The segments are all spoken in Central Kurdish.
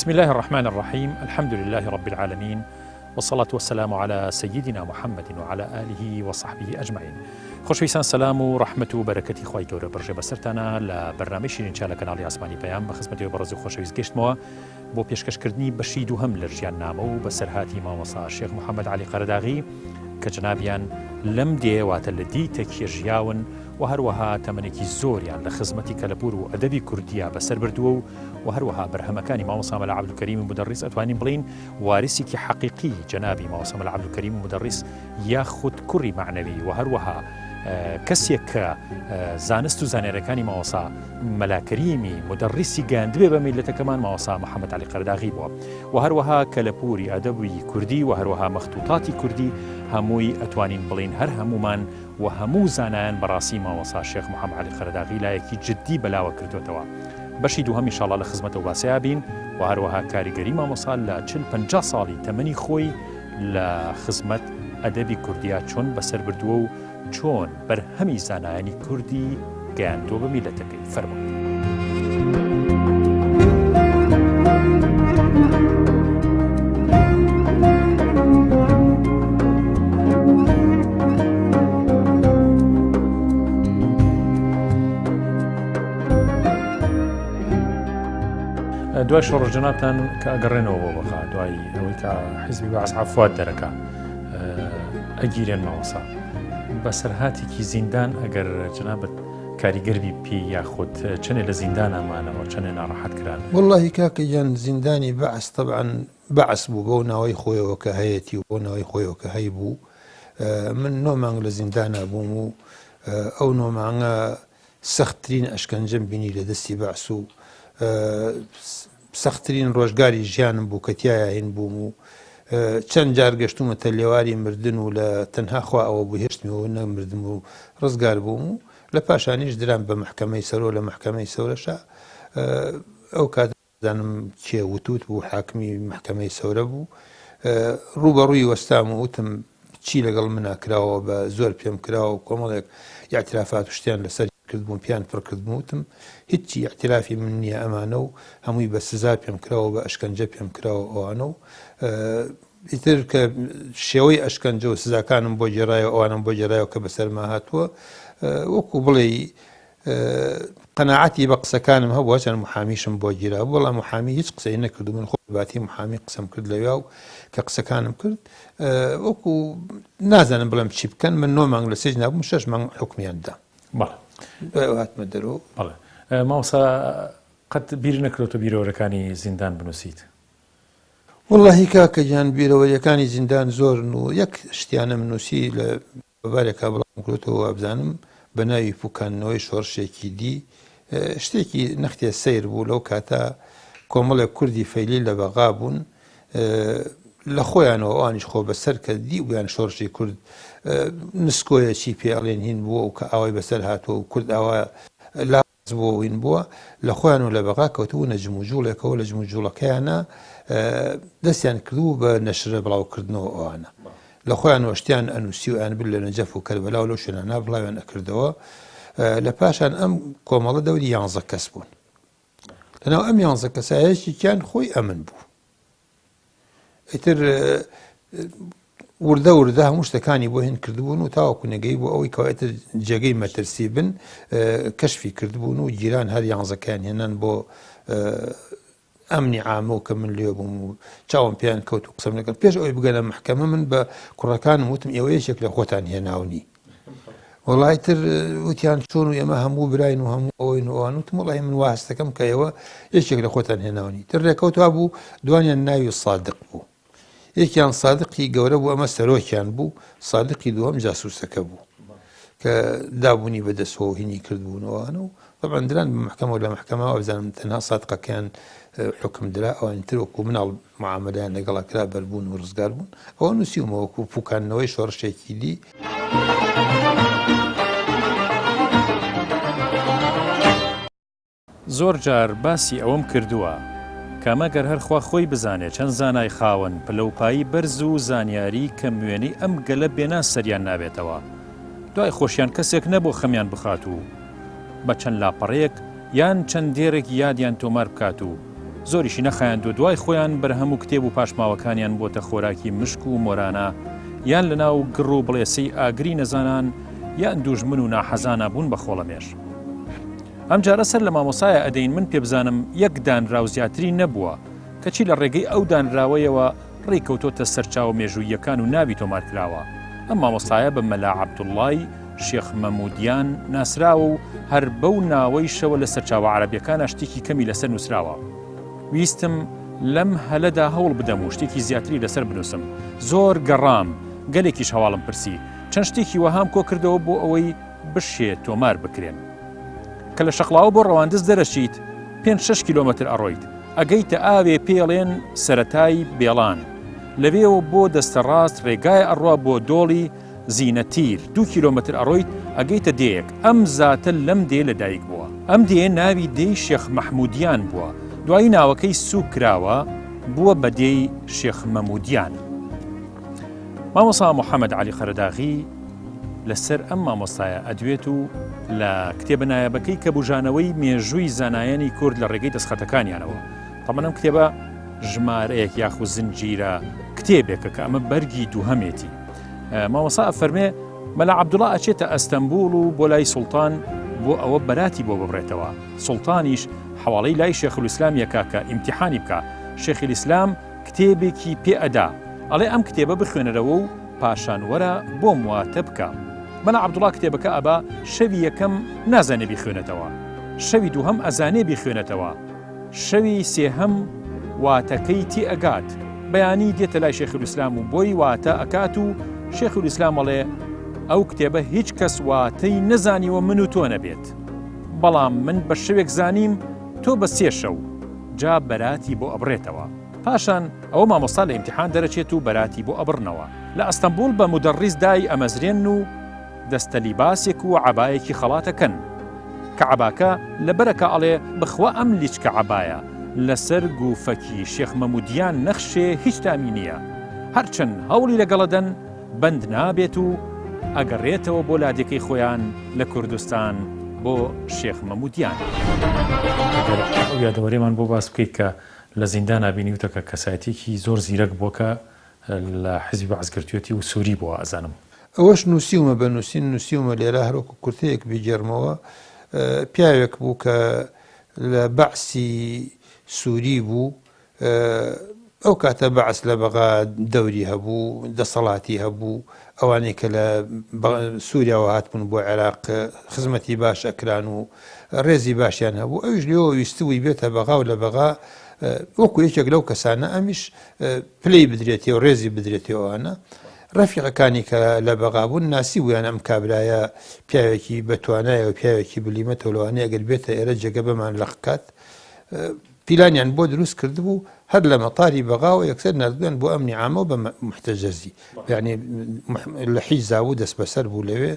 بسم الله الرحمن الرحيم. الحمد لله رب العالمين، والصلاة والسلام على سيدنا محمد وعلى آله وصحبه أجمعين. خۆشەویستان سلام و ڕەحمەت و بەرەکەتی خوای گەورە بەڕێ بەسەرتانە لە بەرنامەی شیرینچا لە کەناڵی ئاسمانی پەیام بە خزمەتیەوە بەڕێز و خۆشەویست گەشتمەوە بۆ پێشکەشکردنی بەشی دووهەم لە ژیاننامە و بەسەرهاتی مامۆستا شێخ محەممەد عەلی قەرەداغی کە جەنابیان لەم دێواتە لە دی تەکیەژیاون و هەروەها تەمەنێکی زۆریان لە خزمەتی کەلەپور و ئەدەبی کوردیە بەسەر بردووە و هەروەها بەرهەمەکانی مامۆستا مەلا عەبدولکەریم مودەڕیس ئەتوانین بڵین وارثێکی حەقیقی جەنابی مامۆستا مەلا عەبدولکەریم مودەڕیس یاخود کوڕی معنەوی و هەروەها کەسێک کە زانست و زانێرەکانی مامۆستا مەلا کەریمی مودەڕیسی گەیاندبێ بە میلەتەکەمان مامۆستا محەممەد عەلی قەرەداغی بووە و هەروەها کەلەپوری ئەدەبی کوردی و هەروەها مەختوتاتی کوردی هەمووی ئەتوانین بڵین هەر هەمومان و هەموو زانایان بەڕاستی مامۆستا شێخ محەممەد عەلی قەرەداغی لایەکی جدی بەلاوە کردوێتەوە. بەشی دووهەم ئینشاڵڵا لە خزمەتەوە باسەیا بین و هەروەها کاریگەری مامۆستا لە 40-50 ساڵی تەمەنی خۆی لە خزمەت ئەدەبی کوردیا چۆن بەسەر بردووە و چۆن بەرهەمی زانایانی کوردی گەیاندووە بە میلەتەکەی. فەرمووی. دوای شۆڕش جەنابتان کە ئەگەڕێنەوە بۆ بەخا دوای ئەوەی کە حیزبی بەعەس عەفوات دەرەکە ئەگیرێن مامۆستا بەسەرهاتێکی زیندان ئەگەر جەنابەت کاریگەربی پێی یاخود چەنێ لە زیندان ئەمانەوە چەنێ ناڕەحەت کران؟ وەڵڵاهی کاکە گیان زیندانی بەعەس تەبعەن بەعەس بوو بۆ ناوەی خۆیەوە کە هەیەتی و بۆ ناوەی خۆیەوە کە هەی بوو. من 9 مانگ لە زیندانە بووم و ئەو 9 مانگە سەختترین ئەشکەنجەم بینی لە دەستی بەعەس و سەختترین ڕۆژگاری ژیانم بوو کە تایە هین بووم و چەند جار گەشتومەتە لێواری مردن و لە تەنها خوا ئەوە بوو هێشتمیەوە نەمردم و ڕزگار بووم و لە پاشانیش درام بە محکەمەی سەرۆ لە محکەمەی سەورەشە ئەو کاتدانم کێ وتوت بوو حاکمی محکەمەی سەورە بوو ڕوبەڕووی وەستام و وتم چی لەگەڵ منە کراوە بە زۆر پێم کراوە و کۆمەڵێک یاعترافات و شتیان لەسەر کردبووم پیان پڕ کردبووم وتم هیچی اعترافی من نییە ئەمانە و هەمووی بە سزا پێم کراوە بە ئەشکەنجە پێم کراوە ئەوانە و ئیتر کە شێوەی ئەشکەنجە و سزاکانم بۆ جێڕایەوە ئەوانم بۆ جێڕایەوە کە بەسەرما هاتووە وەکو بڵێ قەناعەتی بە قسەکانم هەبووە چەند محامیشم بۆ گیرا بەڵام محامی هیچ قسەی نەکردو من خۆ باتی محامی قسەم کرد لەوێ و کە قسەکانم کرد وەکو نازانم بڵێم چی بکەن من 9 مانگ لە سجن نبووم 6 مانگ حکمیاندا هاتمە دەرەوە. بەڵێ مامۆستا قەت بیر نەکرێتەوە بیرۆرەکانی زیندان بنووسیت؟ وەڵڵاهی کاکە گیان بیرەوەریەکانی زیندان زۆرن و یەک شتیانم نووسی لە بەبارێکا بڵام کردەوە وابزانم بە ناوی پوکانەوەی شۆڕشێکی دی شتێکی نەختێ سیر بوو لەو کاتە کۆمەڵێک کوردی فەیلی لە بەغا بوون لە خۆیانەوە ئەوانیش خۆ بەسەر کە دی ویان شۆڕشی کورد نسکۆیەکی پێڵێن هین بووە و کە ئاوای بەسەر هاتووە و کورد ئاوا لاز بۆ وین بووە لە خۆیان و لە بەغا کەوتبوو نەجم و جوڵێکەوە لە جم و جوڵەکەیانە دەستیان کردو بە نەشرە بڵاوکردنەوە ئەوانە لە خۆیان وەشتیان ئەنووسی و ئەیان بر لە نەجەف و کەربەلا و لەو شوێنانە بڵاویان ئەکردەوە لە پاشان ئەم کۆمەڵە دەوری 11 کەس بوون لەناو ئەم 11 کەسایەکیان خۆی ئەمن بوو ئیتر وردە وردە هەموو شتەکانی بۆ هێن کردبوون و تاوەکو نەگەی بۆ ئەوەی کەواتر جێگەی مەترسی بن کەشفی کردبوون و جیران هەر 11کیان هێنان بۆ ئەمنی عامە و کە من لێ بووم و چاوم پیان کەوت و قسەم نەکرد پێش ئەوەی بگەنە محکەمە من بە کوڕەکانم وتم ئێوە یەکێک لە خۆتان هێناونی وەڵای تر وتیان چۆن و ئێمە هەموو براین و هەموو ئەوەی ئەوان وتم وەڵای من واستەکەم کە ئێوە یەکێک لە خۆتان هێناونی تر ڕێکەوتوا بوو دوانیان ناوی صادق بوو یەکیان صادقی گەورە بوو ئەمە سەرۆکیان بوو صادقی دووەم جاسووسەکە بوو کە دابوونی بەدەستەوە هینی کردبوونەوەوانە و طبعا دران بە محکەمە و لە محکەمەوە بزانم تەنها صادقەکەیان حکم درا ئەوان تر وەکو مناڵ معاملەیان لەگەڵا کرا بەربوون و ڕزگار بوون ئەوە نووسیومەوە وەکو پوکانەوەی شۆڕشێکی دی. زۆر جار باسی ئەوەم کردووە کەمەگەر هەرخوا خۆی بزانێت چەند زانای خاوەن پلەپایی بەرز و زانیاری کە موێنەی ئەم گەلە بێنا سەریان نابێتەوە دوای خۆشیان کەسێک نەبوو خەمیان بخات و بە چەند لاپەڕەیەک یان چەند دێرێک یادیان تۆمار بکات و زۆریشی نەخایاند و دوای خۆیان بەرهەموو کتێب و پاشماوەکانیان بۆتە خۆراکی مشک و مۆرانە یان لەناو گڕ و بڵێسەی ئاگری نەزانان یان دوژمن و ناحەزانە بوون بە خۆڵەمێش. ئەم جارە سەر لە مامۆسایە ئەدەین من پێ بزانم یەک دانراو زیاتری نەبووە کەچی لە ڕێگەی ئەو دانراوەیەوە ڕێککەوتۆتە سەرچاو مێژوویەکان و ناوی تۆمار کراوە. ئەم مامۆسایە بە مەلا عەبدوڵڵای شێخ مەمودیان ناسراوە و هەر بەو ناوەی شەوە لە سەرچاوە عەرەبیەکانە شتێکی کەمی لەسەر نووسراوە. ویستم لەم هەلەدا هەوڵ بدەم و شتێکی زیاتری لەسەر بنووسم. زۆر گەڕام گەلێکیش هەواڵم پرسی چەند شتێکی وەهام کۆ کردەوە بۆ ئەوەی بشێ تۆمار بکرێن. کە لە شەقڵاوە بۆ ڕەواندز دەرەچیت 5-6 کیلۆمەتر ئەڕۆیت ئەگەیتە ئاوێ پێڵێن سەرەتای بێڵان لەوێەوە بۆ دەستە ڕاست ڕێگای ئەڕوا بۆ دۆڵی زینەتیر 2 کیلۆمەتر ئەڕۆیت ئەگەیتە دێیەک ئەم زاتە لەم دێ لەدایک بووە. ئەم دێ ناوی دێی شێخ مەحمودیان بووە دوایی ناوەکەی سوک کراوە بووە بە دێی شێخ مەمودیان. مامۆستا محەممەد عەلی خەرەداغی لەسەر ئەم مامۆستایە ئەدوێت و لە کتێبە نایەبەکەی کە بژانەوەی مێژووی زانایانی کورد لە ڕێگەی دەستخەتەکانیانەوە. تەمەەن ئەم کتێبە ژمارەیەک یاخو زنجیرە کتێبێکە کە ئەمە بەرگی دووهەمێتی. مامۆستا ئەفەرمێ مەلا عەبدوڵڵا ئەچێتە ئەستەمبول و بۆ لای سوڵتان بۆ ئەوە بەراتی بۆ ببڕێتەوە. سوڵتانیش حواڵەی لای شێخولئیسلامیەکە کە ئیمتیحانی بکە. شێخولئیسلام کتێبێکی پێ ئەدا ئەڵێ ئەم کتێبە بخوێنەرەوە و پاشان وەرە بۆم واتە بکە. مەلا عەبدوڵڵا کتێبەکە ئەبا شەوی یەکەم نازانێ بیخوێنێتەوە، شەوی دووهەم ئەزانێ بیخوێنێتەوە، شەوی سێهەم واتەکەی تی ئەگات بەیانی دێتە لای شێخولئیسلام و بۆی واتە ئەکات و شێخولئیسلام ئەڵێ ئەو کتێبە هیچ کەس واتەی نەزانیوە من و تۆ نەبێت، بەڵام من بە شەوێک زانیم تۆ بە 3 شەو جا بەراتی بۆ ئەبڕێتەوە. پاشان ئەوە مامۆستا لە ئیمتیحان دەرەچێت و بەراتی بۆ ئەبڕنەوە. لە ئەستەمبول بە مودەڕیس دای ئەمەزرێن و دەستە لیباسێک و عەبایەکی خەڵاتەکەن کە عەباکە لەبەرەکە ئەڵێ بخوا ئەم لیچکە عەبایە لەسەر گوفەکی شێخ مەمودیان نەخشێ هیچ تامی نییە، هەرچەند هەوڵی لەگەڵەدەن بەند نابێت و ئەگەڕێتەوە بۆ لادێکەی خۆیان لە کوردستان بۆ شێخ مەمودیان. ئەو یادەوەرێمان بۆ باس بکەیت کە لە زیندان بینیوتە کە کەسایەتێکی زۆر زیرەک بووکە لە حیزبی بەعزگرتوێتی و سووری بووە ئەزانم. ئەوەش نووسیومە بە نووسیومە لێرە هەروەکو کورتەیەک بیجێرمەوە پیاوێک بوو کە لە بەعسی سووری بوو. ئەو کاتە بەعس لە بەغا دەوری هەبوو، دەسەڵاتی هەبوو، ئەوانەی کە لە سووریاوە هاتبوون بۆ عێراق خزمەتی باش ئەکران و ڕێزی باشیان هەبوو. ئەویش لێەوە ویستوی بێتە بەغا و لە بەغا وەکو یەکێک لەو کەسانە ئەمیش پلەی بدرێتی و ڕێزی بدرێتەوەوانە. ڕەفیقەکانی کە لە بەغا بوون ناسی بوویان ئەم کابرایە پیاوێکی بەتوانایە و پیاوێکی بلیمەتەوە لەوانەیە ئەگەر بێتە ئێرە جێگە بەمان لە قکات پیلانیان بۆ دروست کردبوو هەر لە مەتاری بەغاوە یەکسەر نردوێن بۆ ئەمنی عامە و بە محتەجەزی یعنی لە حیزا بوو دەست بەسەر بوو لەوێ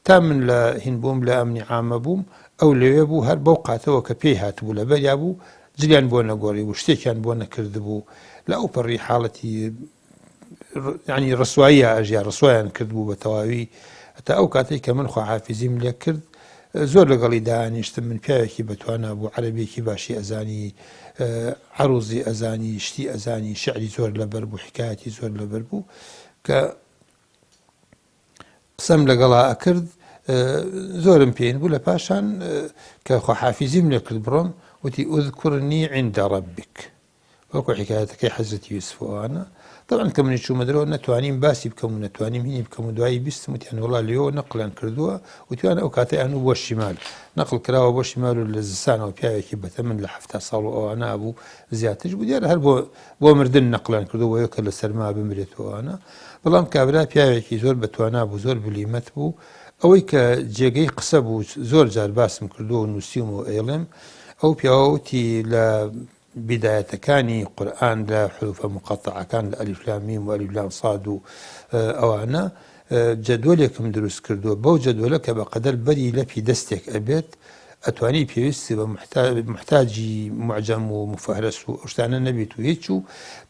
تا من لە هین بووم لە ئەمنی عامە بووم ئەو لەوێ بوو هەر بەو قاتەوە کە پێی هاتبوو لە بەریا بوو جلیان بۆ نەگۆڕی و شتێکیان بۆ نەکردبوو لە ئەو پەڕی حاڵەتی ینی ڕسواییە ئەژیا ڕسوایان کردبوو بە تەواوی هەتا ئەو کاتێک کە من خواحافیزیم لێ کرد زۆر لەگەڵی دانیشتم من پیاوێکی بەتوانە بوو عەرەبێکی باشی ئەزانی عروزی ئەزانی شتی ئەزانی شعری زۆر لەبەر بوو حکایەتی زۆر لەبەر بوو کە قسەم لەگەڵا ئەکرد زۆرم پێین بوو لە پاشان کە خواحافیزیم لێ کرد بڕۆم وتی ئوذکورنی عند ربک وەکو حکایەتەکەی حەزرەتی یوسفەوانە طبعا کە منی چوومە دەرەوە نەتوانیم باسی بکەم و نەتوانیم هینی بکەم و دوایی بیستم وتیان وەڵا لێەوە نەقلیان کردووە وتیان ئەو کاتەیان و بۆ شیمال نەقل کراوە بۆ شیمال و لە زستانەوە پیاوێکی بەتەمەن لە 70 ساڵ و ئەوانە بوو زیاترش بوو دیارە هەر بۆ مردن نەقلیان کردووە یەکە لە سەرما بمرێتەوەوانە بەڵام کابرا پیاوێکی زۆر بەتوانا بوو زۆر بلیمەت بوو ئەوەی کە جێگەی قسە بوو زۆر جار باسم کردووە و نووسیم و ئێڵێم ئەو پیاوەتی لە بدایەتەکانی قورئان لە حروفە مقەطعەکان لە ئەلیف لام میم و ئەلیف لام صاد و ئەوانە جەدوەلێکم دروست کردووە بەو جەدوەلە کە بەقەدەر بەری لەپی دەستێک ئەبێت ئەتوانی پێویستی بە محتاجی معجەم و مفەهرەس و ئەو شتانە نەبێت و هیچ و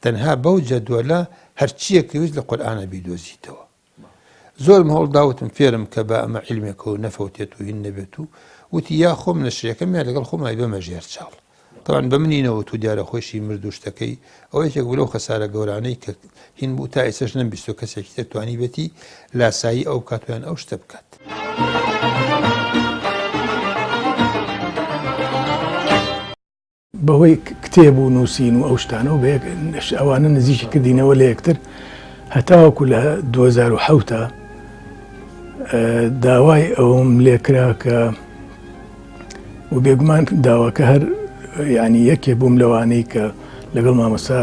تەنها بەو جەدوەلە هەرچیەک پێویست لە قورئانە بیدۆزیتەوە. زۆرم هەوڵ داوتم فێرم کە بە ئەمە عیلمێکەوە نەفەوتێت و هین نەبێت و وتی یا خۆم نەشرەکەم یا لەگەڵ خۆمای بەمە ژێر چاڵ تاوان بە منینەوە تو دیارە خۆشی مرد و شتەکەی ئەو یەکێک بلەو خەسارە گەورانەی کە هین بوو تا ئێسش نەمبیست کەسێکی تر توانی بێتی لاسایی ئەو کاتویان ئەو شتە بکات. بەهۆی کتێب و نووسین و ئەو شتانە و ئەوانە نزیکی کردینەوە لە یەکتر هەتاوەکو لە 2007 داوای ئەوم لێکرا کە و بێگومان داواکە هەر ینی یەکێ بووم لەوانەی کە لەگەڵ مامۆستا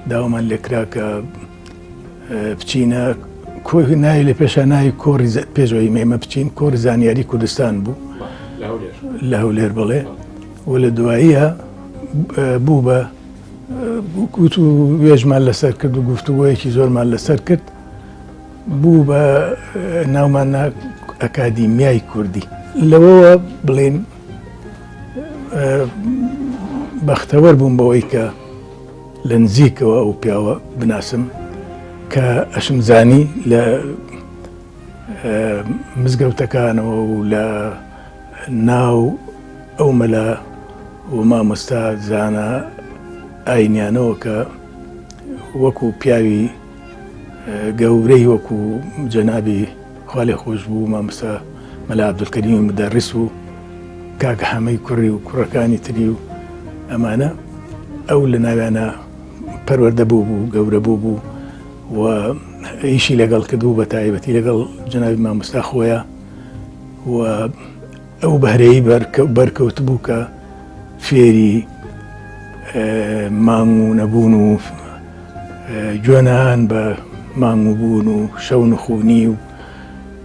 داوامان لێکرا کە بچینە کۆی ناوی لە پێشە ناوی کۆڕی پێشەوەی مێمە بچین کۆڕی زانیاری کوردستان بوو لە هەولێر بڵێ و لە دواییە بوو بە گوت و وێژمان لەسەر کرد و گفتوگۆیەکی زۆرمان لەسەر کرد بوو بە ناومان ئەکادیمیای کوردی لەوەوە بڵێن بەختەوەر بووم بەوەی کە لە نزیکەوە ئەو پیاوە بناسم کە ئەشمزانی لە مزگەوتەکانەوە و لە ناو ئەو مەلا و مامۆستا زانە ئاینیانەوە کە وەکو پیاوی گەورەی وەکو جەنابی خوا لێ خۆش بوو مامۆستا مەلا عەبدولکەریم مدەڕیس و کاکە حەمەی کوڕی و کوڕەکانی تری و ئەمانە ئەو لە ناویانە پەروەردە بوو گەورە بوو و ئیشی لەگەڵ کردو بە تایبەتی لەگەڵ جەنابی مامۆستا خۆیە و ئەو بەهرەیی بەرکەوت بوو کە فێری مانگ و نەبوون و گوێنەهان بە مانگ و بوون و شەو نخوونی و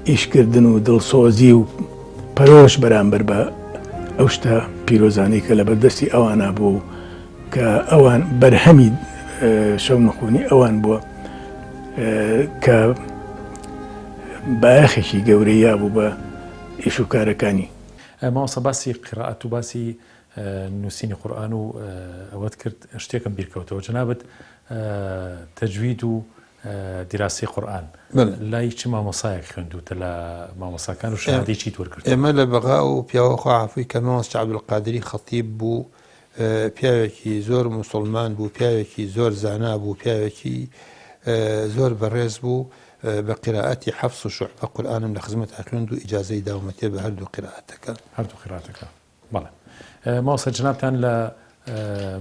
ئیشکردن و دڵسۆزی و پەرۆش بەرامبەر بە ئەو شتە پیرۆزانەی کە لە بەردەستی ئەوانە بوو کە ئەوان بەرهەمی شەو نخوونی ئەوان بووە کە بایەخێکی گەورەیە بوو بە ئیش و کارەکانی. مامۆستا باسی قیرائەت و باسی نووسینی قورئان و ئەوەت کرد شتێکم بیرکەوتەوە جەنابەت تەجوید و دیراسی قورئان لای چ مامۆسایەک خوێندووتە لە مامۆساکان و شەهادەی چیت وەرگرت؟ ئێمە لە بەغا و پیاوە خواعافوی کە مامۆستا عەبدولقادری خەتیب بوو پیاوێکی زۆر موسڵمان بوو پیاوێکی زۆر زانا بوو پیاوێکی زۆر بەڕێز بوو بە قیرائەتی حەفس و شوعبە قورئانم لە خزمەتا خوێند و ئیجازەی داومەتێ بە هەردوو قیرائەتەکە بەڵێ مامۆستا جەنابتان لە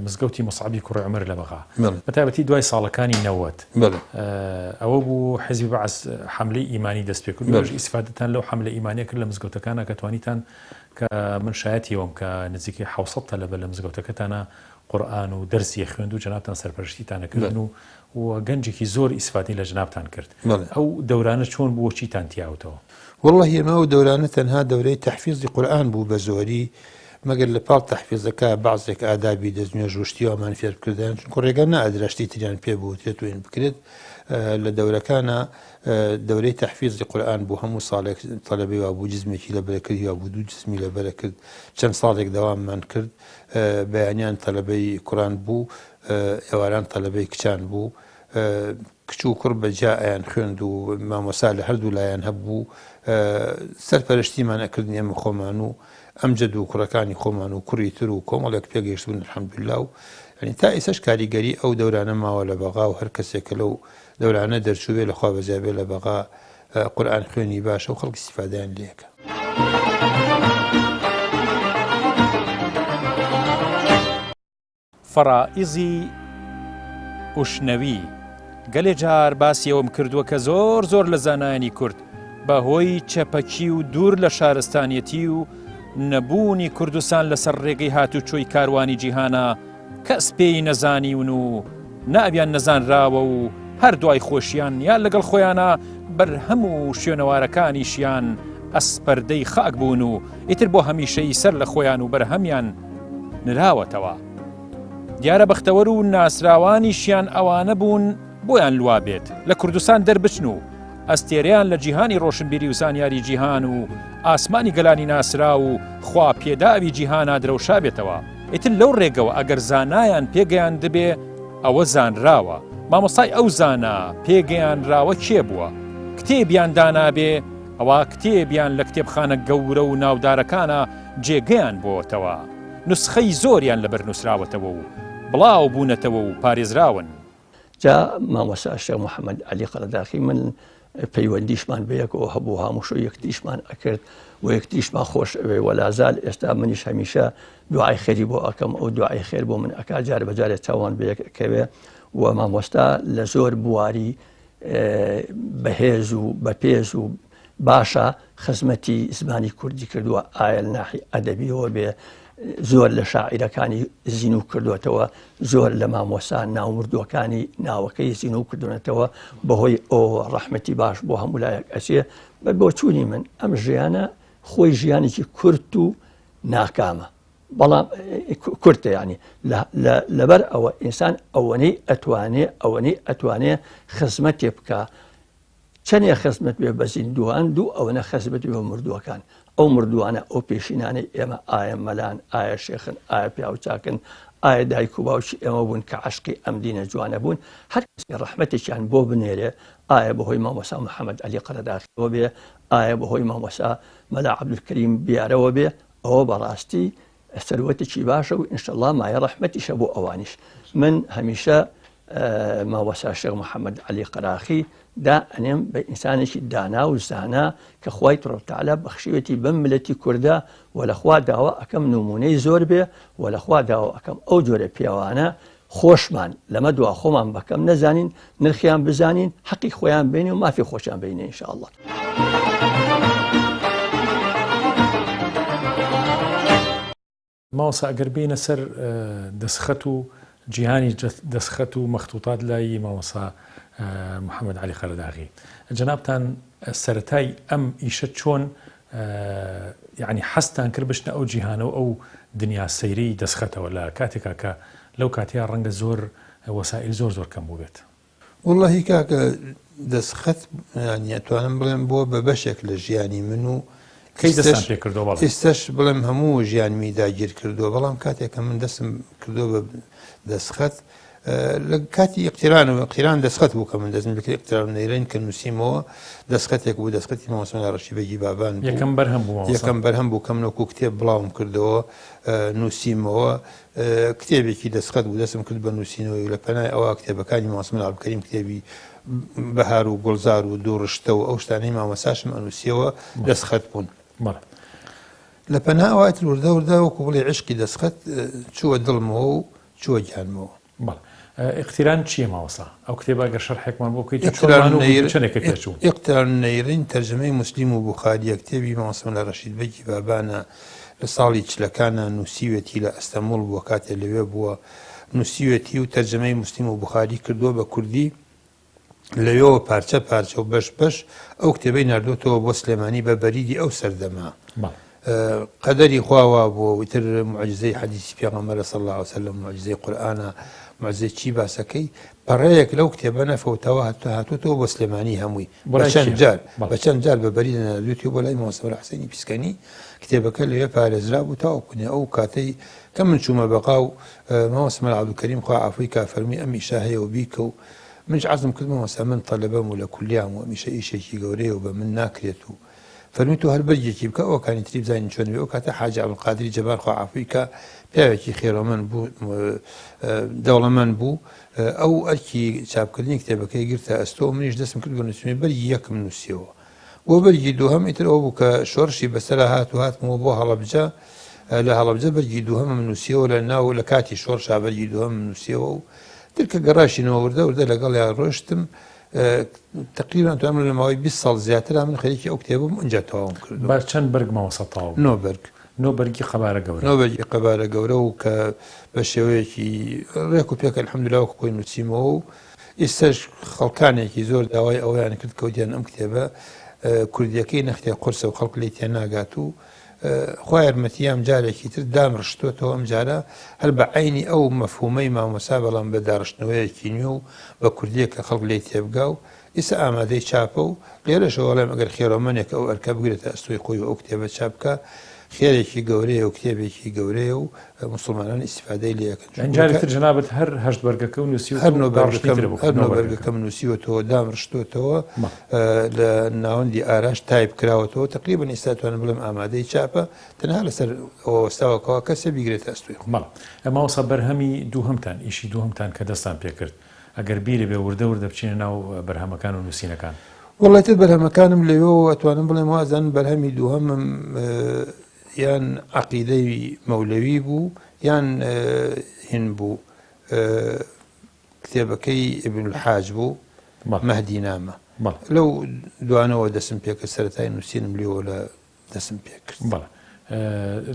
مزگەوتی مصعبی کوڕی عومەر لە بەغا بەتایبەتی دوای ساڵەکانی 90 ئەوە بوو حیزبی بەعەس حەملەی ئیمانی دەست پێ کرد و ئیسفادەتان لەو حەملە ئیمانیە کرد لە مزگەوتەکانە کە توانیتان کە من شایەتیەوەم کە نزیکی 700 تەلەبە لە مزگەوتەکەتانە قورئان و دەرسی خوێند و جەنابتان سەرپەرشتیتانەکردن و گەنجێکی زۆر ئیسفادی لە جەنابتان کرد. ئەو دەورانە چۆن بووە چیتان تیاوتەوە؟ والله ئێمە ئەو دەورانە تەنها دەورەی تەحفیزی قورئان بوو بە زۆری مەگەر لە پاڵ تەحفیزەکە بەعزێک ئادابی دەستنوێژ و شتیوامان فێر بکردیان چونکە ڕێگە نائەدرا شتی تریان پێ بوو تێتوێن بکرێت لە دەورەکانە دەورەی تەحفیزی قورئان بوو هەموو ساڵێک تەلەبەی وا بوو جزمێکی لەبەرەکردی وا بوو دوو جزمی لەبەرە کرد چەند ساڵێک دەواممان کرد بەیانیان تەلەبەی کوڕان بوو ئێواران تەلەبەی کچان بوو کچ و کوڕ بەجایان خوێند و مامۆستا لە هەردوو لایەن هەبوو سەرپەرشتیمان ئەکردن ئێمە خۆمان و ئەمجد و کوڕەکانی خۆمان و کوڕی تر و کۆمەڵێک پێگەیشتبوون الحەمدوللا و ینی تا ئێسەش کاریگەری ئەو دەورانە ماوە لە بەغا و هەر کەسێکە لەو دەورانە دەرچووێ لەخوا بەزیابێ لە بەغا قورئان خوێنی باشە و خەڵکی استیفادەیان لێکە. فەرائیزی ئوشنەوی گەلێ جار باسیەوەم کردووە کە زۆر لە زانایانی کورد بەهۆی چەپەکی و دوور لە شارستانیەتی و نەبوونی کوردستان لەسەر ڕێگەی هاتوچۆی کاروانی جیهانە کەس پێی نەزانیون و نابیان نەزانراوە و هەر دوای خۆشیان یان لەگەڵ خۆیانە بەرهەم و شوێنەوارەکانیشیان ئەسپەردەی خاک بوون و ئیتر بۆ هەمیشەی سەر لە خۆیان و بەرهەمیان نراوەتەوە. دیارە بەختەوەر و ناسراوانیشیان ئەوانە بوون بۆیان لوا بێت لە کوردستان دەربچن و ئەستێرەیان لە جیهانی ڕۆشنبیری و زانیاری جیهان و ئاسمانی گەلانی ناسرا و خوا پێداوی جیهانە درەوشا بێتەوە. ئیتر لەو ڕێگەوە ئەگەر زانایان پێگەیان دەبێ ئەوە زانراوە. مامۆستای ئەو زانە پێگەیانراوە کێ بووە؟ کتێبیان دانابێ ئەوە کتێبیان لە کتێبخانە گەورە و ناودارەکانە جێگەیان بۆتەوە. نسخەی زۆریان لەبەر نووسراوەتەوە و بڵاو بوونەتەوە و پارێزراون. جا مامۆستا شێخ محەممەد عەلی قەرەداخی من پەیوەندیشمان بەیەکەوە هەبوو هەمووشۆ یەکتیشمان ئەکرد و یەکتیشمان خۆش ئەوێ وەلازال ئێستا منیش هەمیشە دوعای خێری بۆ ئەەکەم ئەو دوعای خێر بۆ من ئەکا جار بەجارێت چاوان بەیەکەوێ و مامۆستا لە زۆر بواری بەهێز و بەپێز و باشە خزمەتی زمانی کوردی کردووە ئایا لە ناحی ئەدەبیەوە بێ زۆر لە شاعیرەکانی زین و کردوێتەوە زۆر لە مامۆستا ناومردوەکانی ناوەکەی زین و کردوێتەوە بەهۆی ئەو ڕەحمەتی باش بۆ هەموو لایەک ئەچێ بۆ چوونی من ئەم ژیانە خۆی ژیانێکی کورت و ناکامە بەڵام کورتە ینی لەبەر ئەوە ئینسان ئەوەنەی ئەتوانێ خزمەتێ بکە چەندێ خزمەت بێ بە زیندووان دوو ئەوەنە خزمەت بێ بە مردووەکان ئەو مردووانە ئەو پێشینانەی ئێمە ئایا مەلان ئایا شێخن ئایا پیاو چاکن ئایا دایک و باوکی ئێمە بوون کە عشقی ئەم دینە جوانە بوون هەر کەسێ ڕەحمەتێکیان بۆ بنێرێ ئایا بەهۆی مامۆستا محەممەد عەلی قەرەداخیەوە بێ ئایا بەهۆی مامۆستا مەلا عەبدولکەریم بیارەوە بێ ئەوە بەڕاستی سەروەتێکی باشە و ئینشەڵڵا مایە ڕەحمەتیشە بۆ ئەوانیش من هەمیشە مامۆستا شێخ محەممەد عەلی قەراخی دا ئەنێم بە ئینسانێکی دانا و زانا کە خوای تەعالا بەخشیوەتی بەم ملەتی کووردا و لەخوا داوا ئەەکەم نمونەی زۆر بێ و لەخوا داوا ئەەکەم ئەو جۆرە پیاوانە خۆشمان لەمە دوا خۆمان بەکەم نەزانین نرخیان بزانین حەقی خۆیان بینی و مافی خۆشیان بینێ ئینشاءالله. ماوەسا ئەگەر بینە سەر دەستخەت و جیهانی دەستخەت و مەختوتات لای مامۆستا محەممەد عەلی قەرەداغی جەنابتان سەرەتای ئەم ئیشە چۆن یعنی حەستان کرد بشنە ئەو جیهانەوە ئەو دنیا سەیری دەستخەتەوە لە کاتێکا کە لەو کاتیا ڕەنگە زۆر وەسائل زۆر کەم بوو بێت. وڵڵاهی کاکە دەستخەت ئەتوانم بڵێم بۆ بە بەشێک لە ژیانی من و کەی دەستان پێ کردەوە ئێستش بڵێم هەموو ژیانمی داگیر کردووە بەڵام کاتێککە من دەستم کردو بە دەستخەت لە کاتی اقتیران دەستخەت بوو کە من دەستم بکرد اقتیران نەیرین کە نووسیمەوە دەستخەتێک بوو دەستخەتی مامۆستا ڕەشیدبەگی بابان یەکەم بەرهەم بوو کەم نەوەکو کتێب بڵاوم کردەوە نووسیمەوە کتێبێکی دەستخەت بوو دەستم کرد بە نووسینەوەی لە پەنای ئەوە کتێبەکانی مامۆستا عەبدولکەریم کتێبی بەهار و گوڵزار و دوو ڕشتە و ئەو شتانەی مامۆستاشم ئەنووسیەوە دەستخەت بوون. لە پەنا ئەوات وردە وەکو بڵێ عشقی دەستخەت چووە دڵمەوە و چووە گیانمەوە. اقتیران چییە ماوەسا؟ ئەو کتێبە گە شەرحێکمان بۆ بکەیت اقتیران نەیرین تەرجەمەی موسلیم و بوخاریە کتێبی مامۆستا ڕەشیدبەگی بابانە لە ساڵی چلەکانە نووسیوێتی لە ئەستەموڵ بووە کاتێ لەوێ بووە نووسیوێتی و تەرجەمەی موسلیم و بوخاری کردووە بە کوردی لەوێەوە پارچە و بەش ئەو کتێبەی نردوتەوە بۆ سلێمانی بە بەریدی ئەو سەردەما قەدەری خواوە بۆ وتر معجزەی حەدیسی پێغەمبەر صلی الله علیه وسلم معجزەی قورئانە معجزەی چی باسەکەی پەڕەیەک لەو کتێبە نەفەوتەوە هاتووەوە بۆ سلێمانی هەمووی بە چەند جار بە بەری نردوتی بۆ لای مامۆستا حوسێنی پیسکەنی کتێبەکە لەوێ پارێزرا بوو تاوەکوونێ ئەو کاتەی کە من چوومە بەقاو مامۆستا عەبدولکەریم خوا عەفوی کا فەرمی ئەم ئیشە هەیە و بیکە و منش عەزم کرد مامۆستا من تەلەبەم و لە کولیام و ئەمیشە ئیشێکی گەورەیە و بە من ناکرێت و فەرمی تۆ هەر بەرگێکی بکە ئەوکانی تری بزانین چۆن بێ ئەو کاتە حاجی عەبدولقادری جەبار خوا عەفوی کا پیاوێکی خێرەمەند بوو دەوڵەمەند بوو ئەو ئەرکی چاپکردنی کتێبەکەی گرتە ئەستۆ منیش دەستم کرد بە نووسینەوەی بەرگی یەکم نووسیەوە بۆ بەرگی دووهەم ئیتر ئەوە بوو کە شۆڕشی بەسەرا هاتمەوە بۆ هەڵەبجە لە هەڵەبجە بەرگی دووهەمم نووسیەوە لە ناو لە کاتی شۆڕشا بەرگی دووهەمم نووسیەوە و ترکە گەڕاشینەوە وردە لەگەڵ یا ڕۆشتم تقریبا توانم لە ماوەی 20 ساڵ زیاتر من خەریکی ئەو کتێبم ئەنجا تەواوم کرد. با چەند بەرگ ماوەسا تەواو؟ 9 بەرگی قەبارە گەورە. 9 بەرگی قەبارە گەورە و کە بە شێوەیەکی ڕێک و پێکە الحەمدوللا وەکو خۆی نووسیمەوە و ئێستاش خەڵکانێکی زۆر داوای ئەویان کرد کە وتیان ئەم کتێبە کوردیەکەی نەختێ قورسە و خەڵک لێی تێ ناگات و خوا یارمەتی ئەم جارێکی تر دامڕشتوتەوە ئەم جارە هەر بە عینی ئەو مەفهومەی مامۆستا بەڵام بە داڕشتنەوەیەکی نوێ و بە کوردیە کە خەڵک لێی تێبگا و ئێستا ئامادەی چاپە و لێرەشەوە وەڵام ئەگەر خێرەمەنێک ئەو ئەرکە بگرێتە ئەستۆی خۆی و ئەو کتێبە چاپکە خێرێکی گەورەیە و کتێبێکی گەورەیە و مسلمانان ئیسیفادەی لەکەن. ئەنجارێتتر جنابەت هەر هەشت بەرگەکە و نووسی هەر نۆبەرگەکەم نووسیوەتەوە دامڕشتوتەوە لە ناوەندی ئاراش تایپ کراوەتەوە تقریبن ئێستاتوانم بڵم ئامادەی چاپە تەنها لەسەر ئەوەستاوەکەەوە کەسە بیگرێت ئەستوی مەڵ ئەماوەسا بەرهەمی دووهەمتان ئیشی دووهەمتان کە دەستان پێکرد ئەگەر بیرە بێ وردە وردە بچینە ناو بەرهەمەکان و نووسینەکان. وڵێتت بەرهەمەکانم لەوێەوە ئەتوانم بڵێم وازان بەرهەمی دووهەمم یان عەقیدەی مەولەوی بوو یان هین بوو کتێبەکەی ئیبن الحاج بوو مەهدی نامە لەو دوانەوە دەسم پێکرد سەرەتای نووسینم لێەوە لە دەسم پێکرد.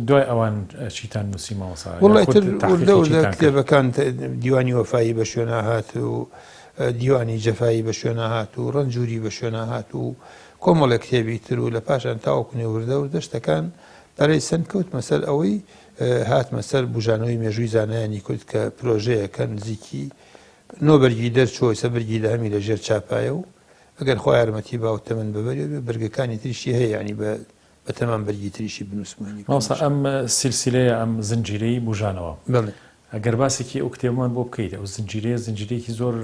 دوای ئەوان چیتان نووسی ماوەسا وردە کتێبەکان دیوانی وەفایی بە شوێنە هات و دیوانی جەفایی بە شوێنە هات و ڕەنجوری بە شوێنە هات و کۆمەڵە کتێبی تر و لە پاشان تاوەکوێ وردە و دەشتەکان بەرەی سند کەوت مەسەر ئەوەی هات مەسەر بژانەوەی مێژووی زانایانی کورد کە پرۆژەیەکە نزیکی نۆبەرگی دەرچۆی سەبەرگی لە هەمی لە ژێر چاپایە و ئەگەر خۆی یارمەتی باوە تەمەن ببەرێ بەرگەکانی تریشی هەیە ینی بە تەمان بەرگی تریشی بنووسمانی ماوەسا ئەم سیلسیلەیە ئەم زنجیرەی بژانەوە ئەگەر باسێکی ئەو کتێبمان بۆ بکەیت ئەو زنجیرەیەکی زۆر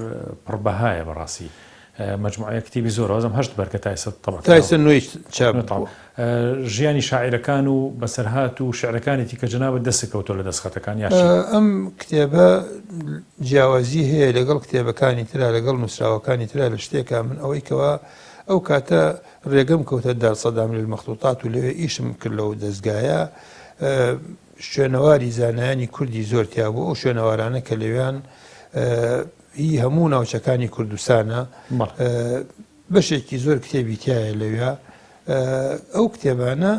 پڕبەهایە بەڕاستی مجموعەیە کتێبی زۆر ئەوزم هەشت بەرگە تایسە نوێی چاپ ژیانی شاعیرەکان و بەسەرهات و شعرەکانێتی کە جنابەت دەستکەوتۆ لە دەستخەتەکان ئەم کتێبە جیاوازی هەیە لەگەڵ کتێبەکانی ترا لەگەڵ نووسراوەکانی ترا لە شتێکە من ئەوەی کەوا ئەو کاتە ڕێگەم کەوتە دارسەدام لە مەخطوطات و لەوێ ئیشم کرد لەو دەستگایە شوێنەواری زانایانی کوردی زۆر تیا بوو ئەو شوێنەوارانە کە لەوێیان هی هەموو ناوچەکانی کوردستانە بەشێکی زۆر کتێبی تایە لەوێ ئەو کتێبانە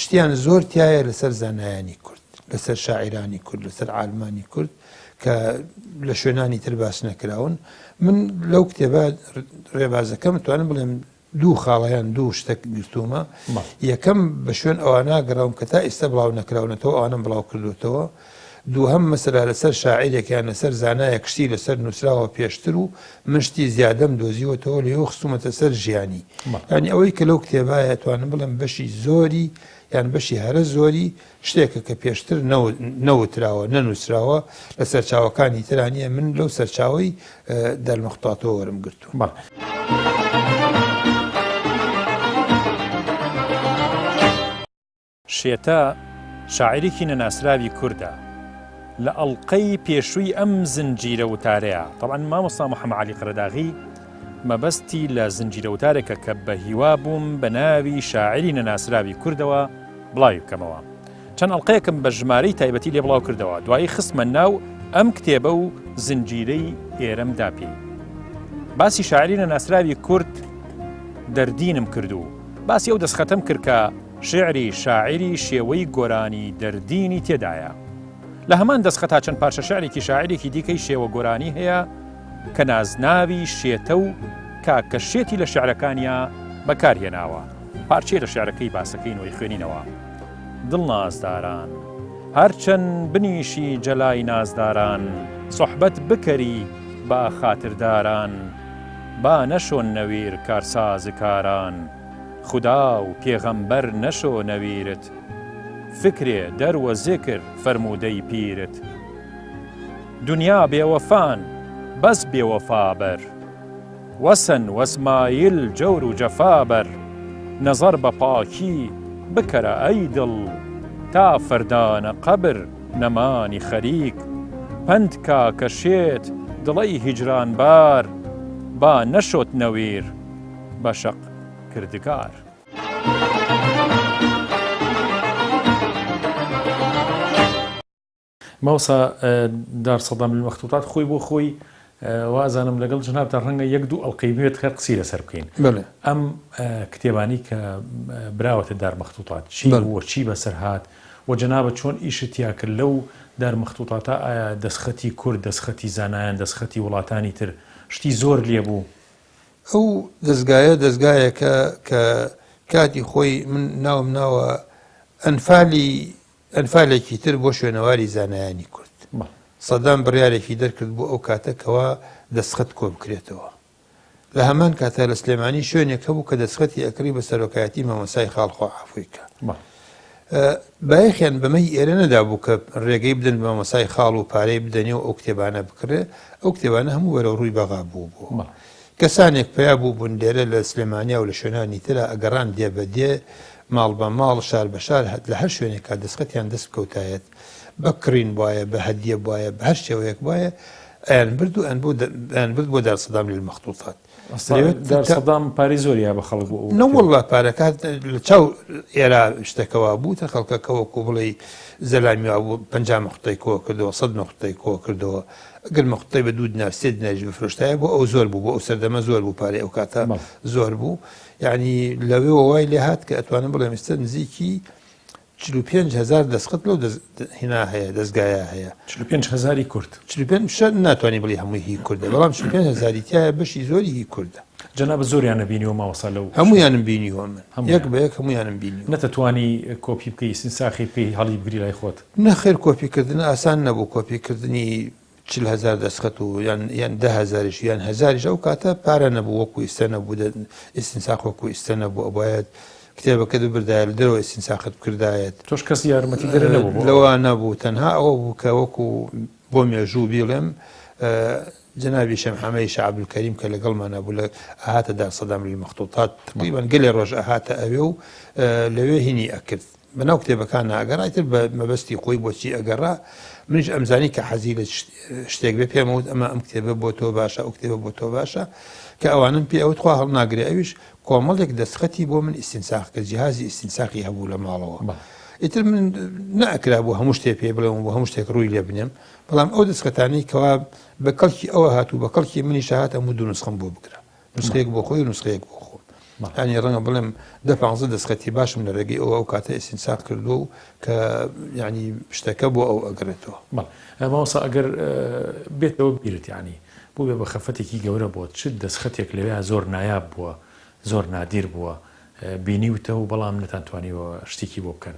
شتیان زۆر تایە لەسەر زانایانی کورد لەسەر شاعیرانی کورد لەسەر عالمانی کورد کە لە شوێنانی تر باس نەکراون. من لەو کتێبە ڕێبازەکەم توانم بڵێم دوو خاڵەیان دوو شتێک گرتومە یەکەم بە شوێن ئەوانە گەڕاوم کە تا ئێستا بڵاو نەکراونەتەوە ئەوانم بڵاو کردوتەوە. دووهەم مەسەلا لەسەر شاعیرێکیان لەسەر زانایە کشتی لەسەر نووسراوە پێشتر و منشتی زیادەم دۆزیوەتەوە لێو خستومەتە سەر ژیانی ینی ئەوەی کە لەو کتێبایە توانم بڵم بەشی زۆری یان بەشی هەرە زۆری شتێکە کە پێشتر نەوتراوە نەنووسراوە لە سەرچاوەکانی ترانیە من لەو سەرچاوی دەرمەختاتەوە وەرم گرتو. شێتە شاعیرێکی نەناسراوی کووردە لە ئەڵلقەی پێشووی ئەم زنجیرە وتارەیە. طبعا مامۆستا محەممەد عەلی قەرەداغی مەبەستی لە زنجیرە وتارێکە کە بە هیوا بووم بە ناوی شاعری نەناسراوی کوردەوە بڵاوی بکەمەوە. چەند ئەڵلقەیەکم بە ژمارەی تایبەتی لێ بڵاو کردەوە دوایی خستمە ناو ئەم کتێبە و زنجیرەی ئێرەمدا پێی. باسی شاعری نەناسراوی کورد دەردینم کردو باسی ئەو دەستخەتەم کرد کە شعری شاعری شێوەی گۆرانی دەردینی تێدایە. لە هەمان دەستخەتا چەند پارچە شعرێکی شاعرێکی دیکەی شێوە گۆرانی هەیە کە نازناوی شێتە و کاکە شێتی لە شعرەکانیە بەکارهێناوە. پارچێ لە شعرەکەی باسەکەی نوۆی خوێنینەوە. دڵ نازداران هەرچەند بنیشی جەلای نازداران سوحبەت بکەری با خاترداران با نەشۆن نەویر کارساز کاران خدا و پێغەمبەر نەشۆ نەویرت فکرێ دەروە زێکر فەرموودەی پیرت دنیا بێوەفان بەس بێوەفابەر وەسن وەسمایل جەور و جەفابەر نەزەر بە پاکی بکەرە ئەی دڵ تا فەردانە قەبر نەمانی خەریک پەند کا کە شێت دڵەی هیجرانبار با نەشۆت نەویر بەشق کردگار. ماوەسا دارسەدام لە مەختوطات خۆی بۆ خۆی وازانم لەگەڵ جنابتان ڕەنگە یەک دوو ئەڵلقەی بێت خەر قسەی لەسەر بکەین. ئەم کتێبانی کە براوەتە دارمەختوطات چی بووە چی بەسەر هات و جەنابەت چۆن ئیشتیا کرد لەو دارمەختوطاتە ئایا دەستخەتی کورد دەستخەتی زانایان دەستخەتی وڵاتانی تر شتی زۆر لێبوو؟ ئەو دەستگایەکە کە کاتی خۆی من ناوم ناوە ئەنفالێکی تر بۆ شوێنەواری زانایانی کورد. سەدام بڕیارێکی دەرکرد بۆ ئەو کاتەکەوە دەستخەت کۆ بکرێتەوە. لە هەمان کاتە لە سلێمانی شوێنێک هەبوو کە دەستخەتی ئەکری بە سەرۆکایەتی مەمەسای خاڵخوا عەفویکە. بایەخیان بەمەی ئێرە نەدابوو کە ڕێگەی بدەن بە مەسای خاڵ و پارەی بدەنی و ئەو کتێبانە بکرێ ئەو کتێبانە هەموو وەرە ڕووی بەغا بوو کەسانێک پیا بوو بوون لێرە لە سلێمانیا و لە شوێنانی ترە ئەگەڕان دێ بەدێ ماڵ بە ماڵ شار بە شار لە هەر شوێنێکا دەستخەتیان دەست بکەوتایەت بەکڕین وایە بە هەدیە وایە بە هەر شێوەیەک وایە ئەیان برد و ئەیان برد بۆ دارسەدام لە مەخطوطات دارسەدام پارەی زۆریە بە خەڵک بوو نەوەڵڵا پارەکات لە چاو ئێرا شتێکەوە بوو تا خەڵکەکەوەکو بڵێ زەلامی بوو 50 مەخطەی کۆ کردەوە 100 مەخطەی کۆ کردەوە ئەگەر مەخطەی بە دوو دینار سێ دیناریش بفرۆشتایە بۆ ئەو زۆر بوو بۆ ئەو سەردەمە زۆر بوو پارەی ئەو کاتە زۆر بوو یعنی لەوێ وای لێ هات کە ئەتوانم بڵێم ئێستا نزیکی 45,000 دەستخەت لەو هینا هەیە دەستگایە هەیە 45,000 کورد 45 ناتوانانی بڵی هەمووی هی کوردە بەڵام 45,000 تایە بەشی زۆری هی کوردە جەنابە زۆریانە بینیوە ماوەسا لەو هەمویانم بینیوە من یەک بە یەک هەمویانم بینیوە نەتەتوانی کۆپی بکەی سنساخی بکەی هەڵی بگری لای خۆت نەخێر کۆپیکردن ئاسان نەبوو کۆپیکردنی 40,000 دەستخەت و یان 10,000 یان 1000 ئەو کاتە پارە نەبوو وەکو ئێستا نەبوو ئستینساخ وەکو ئێستا نەبوو ئەبایەت کتێبەکە بردایە لە دەرەوە ئستینساخت بکردایەت تۆش کەس یارمەتی دەرە نەبوو لەوە نەبوو تەنها ئەوە بوو کە وەکو بۆ مێژوو بیڵێم جنابی شەمحەمەی شەعبولکەریم کە لەگەڵمانە بوو لە ئاهاتە دارسەدام لە مەخطوطات تقریبان گەلێ ڕۆژ ئاهاتە ئەوێ و لەوێ هینی ئەکرد بەناو کتێبەکان ئەگەڕایتر بە مەبەستی خۆی بۆچی ئەگەڕا منیش ئەمزانی کە حەزی لە شتێک بێ پێمەوت ئەمە ئەم کتێبە بۆ تۆ باشە ئەو کتێبە بۆ تۆ باشە کە ئەوانم پێ ئەوت خوا هەڵ ناگرێ ئەویش کۆمەڵێک دەستخەتی بۆ من ئستینساخ کە جیهازی ئستینساخی هەبوو لە ماڵەوە ئیتر من نەئەکرا بۆ هەموو شتێ پێ بڵێم بۆ هەموو شتێک ڕووی لێ بنێم بەڵام ئەو دەستخەتانەی کەوا بە کەڵکی ئەوە هاتوو بە کەڵکی منیش هات هەموو دوو نسخەم بۆ بکرا نسخەیەک بۆ خۆی و نسخەیەک بۆ خۆم ینی ڕەنگە بڵێم 10-15 دەستخەتی باشم لە ڕێگەی ئەو کاتە ئستینساخ کردو و کە ینی شتەکە بۆ ئەو ئەگرێتەوە ماوەسا ئەگەر بێتەوە بیرت ینی بۆ بێ بە خەفەتێکی گەورە بووە چ دەستخەتێک لەوێ زۆر نایاب بووە زۆر نادیر بووە بینیوتە و بەڵام نەتانتوانیوە شتێکی بۆ بکەن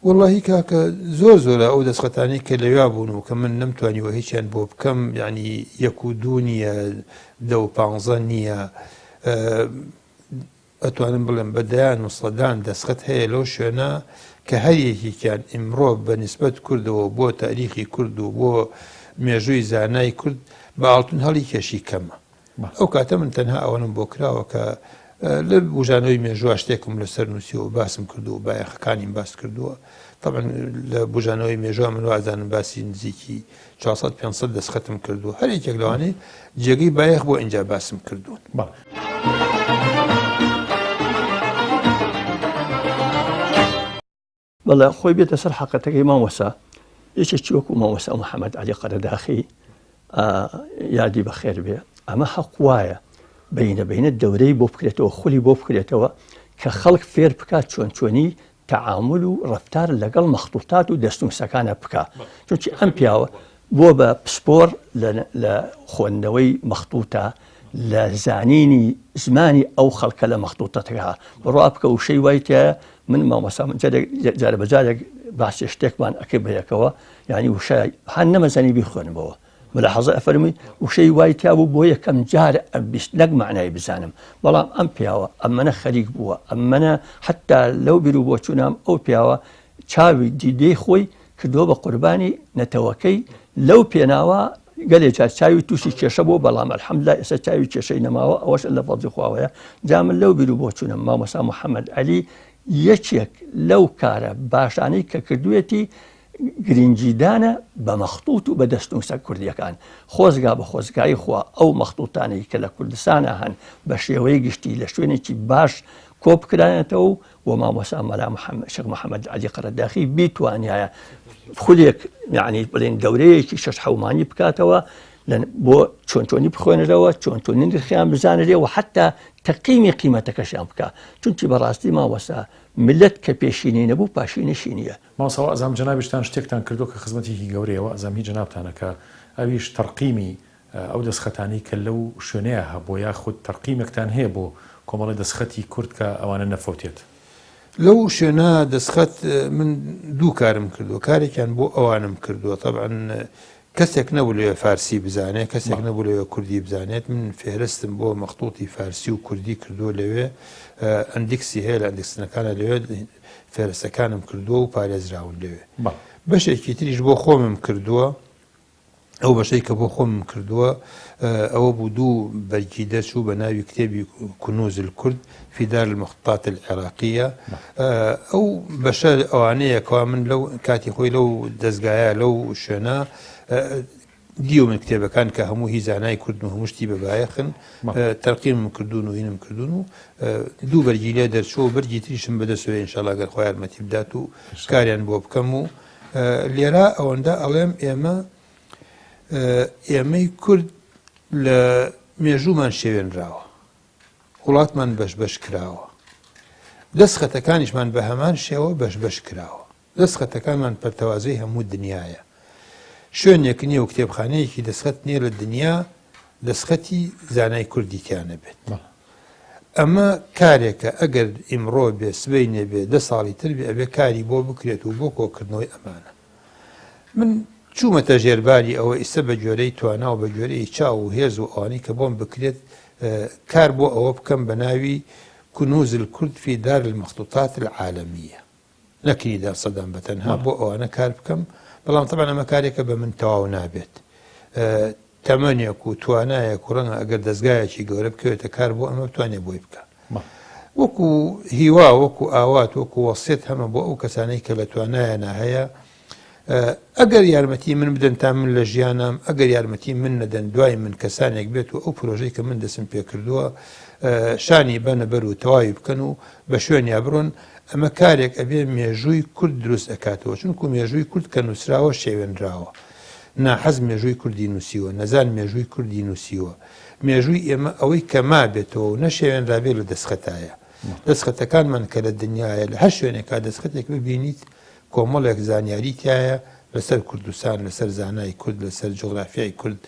واللهی کاکە زۆر زۆرە ئەو دەستخەتانی کە لەوێ بوون و کە من نەمتوانیوە هیچیان بۆ بکەم ینی 1 و 2 نییە 10 و 15 نییە ئەتوانم بڵێم بەدایان و سەدان دەستخەت هەیە لەو شوێنە کە هەریەکیان ئیمڕۆ بە نیسبەت کوردەوە بۆ تاریخی کورد و بۆ مێژووی زانای کورد بە ئاڵتون هەڵی کێشی کەمە ئەو کاتە من تەنها ئەوەنم بۆ کراوە کە لە بژانەوەی مێژووە شتێکم لەسەر نووسی و باسم کردو و بایەخەکانیم باس کردووە طبعا لە بژانەوەی مێژووە من وازانم باسی نزیکی 400-500 دەستخەتم کردو هەر یەکێک لەوانەیە جێگەی بایەخ بۆ ئینجا باسم کردوون بەڵێ خۆی بێتە سەر حەقەتەکەی مامۆسا یەکێکی وەکو مامۆسا محەممەد عەلی قەرەداخی یادی بەخێر بێ ئەمە حەق وایە بینە دەورەی بۆ بکرێتەوە خولی بۆ بکرێتەوە کە خەڵک فێر بکات چۆنی تەعامل و ڕەفتار لەگەڵ مەخطوطات و دەستنووسەکانە بکە چونکی ئەم پیاوە بۆ بە پسپۆر لە خوێندنەوەی مەخطوطە لە زانینی زمانی ئەو خەڵکە لە مەخطوطەتەکە بڕوا بکە و شەی وای تایە من مامۆسا جارە بەجارێک باسی شتێکمان ئەکە بەیەکەوە یعنی وشای هەر نەمەزانی بیخوێنمەوە ملاحظە ئەفەرمی وشەی وای تا بوو بۆ یەکەم جارە ئەبیست نەک معنای بزانم بەڵام ئەم پیاوە ئەمەنە خەریک بووە ئەمەنە حتا لەو بیر و بۆ چوونام ئەو پیاوە چاوی دیدەی خۆی کردووە بە قوربانی نەتەوەکەی لەو پێناوە گەلێ جار چاوی تووشی کێشە بوو بەڵام ئەلحەمدولیلا ئێستا چاوی کێشەی نەماوە ئەوەش لە فەضلی خواوەیە جا من لەو بیر و بۆ چوونم مامۆستا محەممەد عەلی یەکێک لەو کارە باشانەی کە کردوێتی گرنگیدانە بە مەخطوط و بە دەستنووسە کوردیەکان خۆزگا بە خۆزگایی خوا ئەو مەخطوطانەی کە لە کوردستانە هەن بە شێوەیە گشتی لە شوێنێکی باش کۆ بکرانێتەوە و مامۆستا مەلا شێخ محەممەد عەلی قەرەداخی بیتوانایە خولێک یعنی بڵێن دەورەیەکی 6 حەومانی بکاتەوە بۆ چۆنی بخوێنرەوە چۆنی نرخیان بزانرێ و حتا تەقیمی قیمەتەکەشیان بکە چونکی بەڕاستی ماوەسا ملت کە پێشینی نەبوو پاشینەشی نییە ماسەوە ئەزام جنابشتان شتێکتان کردو کە خزمەتێکی گەورەیەوە ئەزامی جنابتانە کە ئەویش تەرقیمی ئەو دەستخەتانی کە لەو شوێنەیە هەبوو یا خودت تەرقیمێکتان هەیە بۆ کۆمەڵی دەستخەتی کورد کە ئەوانە نەفەوتێت لەو شوێنە دەستخەت من دوو کارم کردو کارێکیان بۆ ئەوانم کردووە طبعا کەسێک نەبوو لێ فارسی بزانێت کەسێک نەبوو لەوێ کوردی بزانێت من فێرستم بۆ مەخطوطی فارسی و کوردی کردو لەوێ ئەندیکسی هەیە لە ئەندیکسنەکانە لەوێ فێرستەکانم کردووە و پارێزراون لەوێ بەشێکی تریش بۆ خۆمم کردووە ئەو بەشەی کە بۆ خۆمم کردووە ئەوە بوو دوو بەرگی دەرچوو بە ناوی کتێبی کنوز الکورد في دار المخطوطات العراقية ئەو بەشە ئەوانەیە کەوا من لەو کاتی خۆی لەو دەستگایە لەو شوێنە دیو من کتێبەکان کە هەموو هی زانای کورد و هەموو شتی بەبایەخن تەرقیمم کردوون و هینم کردوون و دوو بەرگی لێ دەرچوو و بەرگی تریشم بەدەستەوە ئینشاڵڵا گەر خۆی یارمەتی بدات و کاریان بۆ بکەم و لێرە ئەوەندە ئەڵێم ئێمەی کورد لە مێژوومان شێوێنراوە وڵاتمان بەش کراوە دەستخەتەکانیشمان بە هەمان شێوە بەش کراوە دەستخەتەکانمان پەرتەوازەی هەموو دنیاە شوێنێک نییە و کتێبخانەیەکی دەستخەت نییە لە دنیا دەستخەتی زانای کوردی تیانە بێت ئەمە کارێکە ئەگەر ئیمڕۆ بێ سبەی نەبێ 10 ساڵی تر بێ ئەبێ کاری بۆ بکرێت و بۆ کۆکردنەوەی ئەمانە من چوومەتە ژێرباری ئەوە ئیسە بە گوێرەی توانا و بە گوێرەی چاو و هێز و ئەوانەی کە بۆم بکرێت کار بۆ ئەوە بکەم بە ناوی کنوز الکورد في دار المخطوطات العالمية نەکری دا سەدام بەتەنها بۆ ئەوانە کار بکەم بەڵام طبعا ئەمە کارێکە بە من تەواو نابێت تەمەنێک و توانایەک و ڕەنگە ئەگەر دەستگایەکی گەورە بکەوێتە کار بۆ ئەمە بتوانێت بۆی بکە وەکو هیوا وەکو ئاوات وەکو وەسێت هەمە بۆ ئەو کەسانەی کە لە توانایەنە هەیە ئەگەر یارمەتی من بدەن تا من لە ژیانم ئەگەر یارمەتی من نەدەن دوای من کەسانێک بێت و ئەو پرۆژەی کە من دەسم پێ کردووە شانی بەنەبەر و تەواوی بکەن و بە شوێنیا بڕۆن ئەمە کارێک ئەبێ مێژووی کورد دروست ئەکاتەوە چونکو مێژووی کورد کە نووسراوە شێوێنراوە ناحەز مێژووی کوردی نووسیوە نەزان مێژووی کوردی نووسیوە مێژووی ئێمە ئەوەی کە ما بێتەوە و نەشێوێنرابێ لە دەستخەتایە دەستخەتەکانمان کە لە دنیاە لە هەر شوێنێکا دەستخەتێک ببینیت کۆمەڵێک زانیاری تایە لەسەر کوردستان لەسەر زانای کورد لەسەر جغرافیای کورد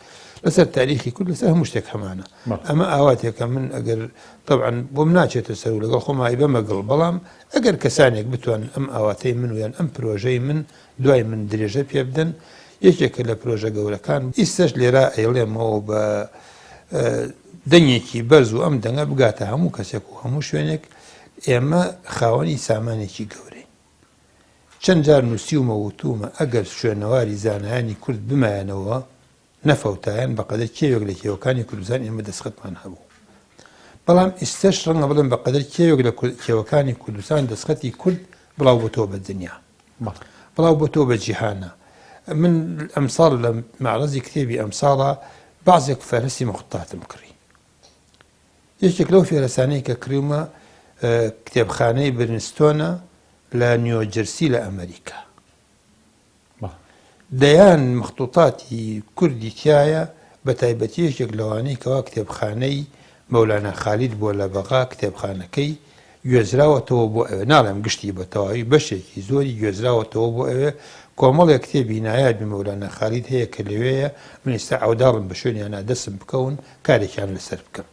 لەسەر تاریخی کورد لەسەر هەموو شتێک هەمانە ئەمە ئاواتێکە من ئەگەر طبعا بۆم ناچێتە سەر و لەگەڵ خۆمایی بەمەگەڵ بەڵام ئەگەر کەسانێک بتوان ئەم ئاواتەی من ویان ئەم پرۆژەی من دوای من درێژە پێ بدەن یەکێکە لە پرۆژە گەورەکان ئیسەش لێرە ئەیڵێمەوە بە دەنگێکی بەرز و ئەم دەنگە بگاتە هەموو کەسێک و هەموو شوێنێک ئێمە خاوەنی سامانێکی گەورەی چەند جار نووسیومە وتومە ئەگەر شوێنەواری زانایانی کورد بمایەنەوە نەفەوتایان بەقەدر کێوێک لە کێوەکانی کوردستان ئێمە دەستخەتمان هەبوو بەڵام ئیسەش ڕەنگە بڵێن بەقەدر کێوێک لە کێوەکانی کوردستان دەستخەتی کورد بڵاو بۆتەوە بە دنیا بڵاو بۆتەوە بە جیهانە من ئەمساڵ لە معرەزی کتێبی ئەمساڵە بەعزێک فەرسی مخطاتم کڕی یەکێک لەو فێرەسانەی کە کڕیومە کتێبخانەی برنستۆنە لە نیوجەرسی لە ئەمریکا دەیان مخطوطاتی کوردی تایە بە تایبەتیەکێک لەوانەی کەوا کتێبخانەی مەولانا خالید بۆ لە بەغا کتێبخانەکەی گوێزراوەتەوە بۆ ئەوێ ناڵێم گشتی بە تەواوی بەشێکی زۆری گوێزراوەتەوە بۆ ئەوێ کۆمەڵێک کتێبی نایابی مەولانا خالید هەیە کە لەوەیە من ئێستا ئەوداڵم بە شوێنیانە دەسم بکەون کارێکیان لەسەر بکەم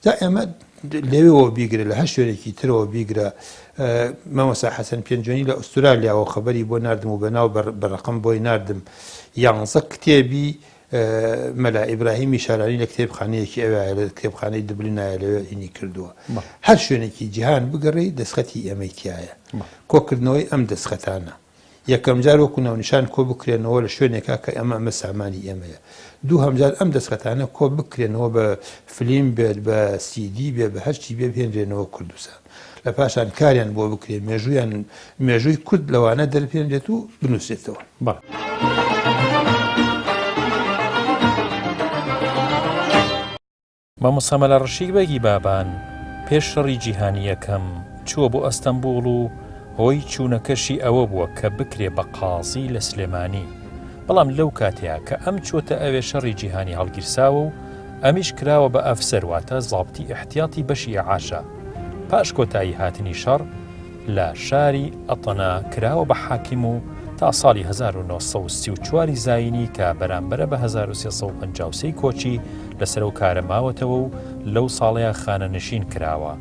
جا ئێمە لەوێەوە بیگرە لە هەر شوێنێکی ترەوە بیگرە مەمەسا حەسەن پێنجۆنی لە ئوسترالیاوە خەبەری بۆ ناردم و بەناو بەڕقم بۆی ناردم 11 کتێبی مەلا ئیبراهیمی شارانی لە کتێبخانەیەکی ئەوە لە کتێبخانەی دبلینایە لەوێ هینی کردووە هەر شوێنێکی جیهان بگەڕی دەستخەتی ئێمەی تایە کۆکردنەوەی ئەم دەستخەتانە یەکەم جار وەکو ناونیشان کۆ بکرێنەوە لە شوێنێکا کە ئەمە سامانی ئێمەیە دوو هەمجار ئەم دەستخەتانە کۆ بکرێنەوە بە فلیم بێت بە سیدی بێ بە هەرچی بێ بهێنرێنەوە کوردستان لە پاشان کاریان بۆ بکرێن مێژووی کورد لەوانە دەرپێنرێت و بنووسێتەوە مامۆستا مەلا ڕەشید بەگی بابان پێش شەڕی جیهانی یەکەم چووە بۆ ئەستەمبوڵ و هۆی چوونەکەشی ئەوە بووە کە بکرێ بە قازی لە سلێمانی بەڵام لەو کاتەیە کە ئەم چۆتە ئەوێ شەڕی جیهانی هەڵگیرساوە و ئەمیش کراوە بە ئەفسەر واتە زابتی ئیحتیاطی بەشی عاشا پاش کۆتایی هاتنی شەڕ لە شاری ئەتەنا کراوە بە حاکیم و تا ساڵی 1934 زاینی کە بەرامبەرە بە 1353 کۆچی لەسەر و کارە ماوەتەوە و لەو ساڵەیە خانەنشین کراوە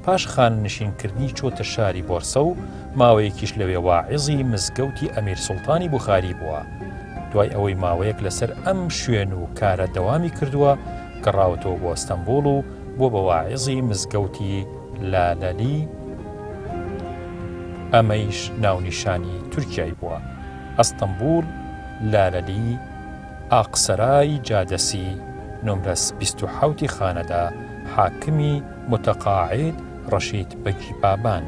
پاش خانەنشینکردنی چۆتە شاری بۆرسە و ماوەیەکیش لەوێ واعظی مزگەوتی ئەمیر سوڵتانی بوخاری بووە دوای ئەوەی ماوەیەک لەسەر ئەم شوێن و کارە دەوامی کردووە گەڕاوەتەوە بۆ ئەستەمبوڵ و بۆ بە واعظی مزگەوتی لالەلی، ئەمەیش ناونیشانی تورکیای بووە. ئەستەمبوڵ، لالەلی، ئاقسەرای جادەسی، نمرە 27 خانەدا، حاکمی متەقاعد ڕەشید بەگی بابان.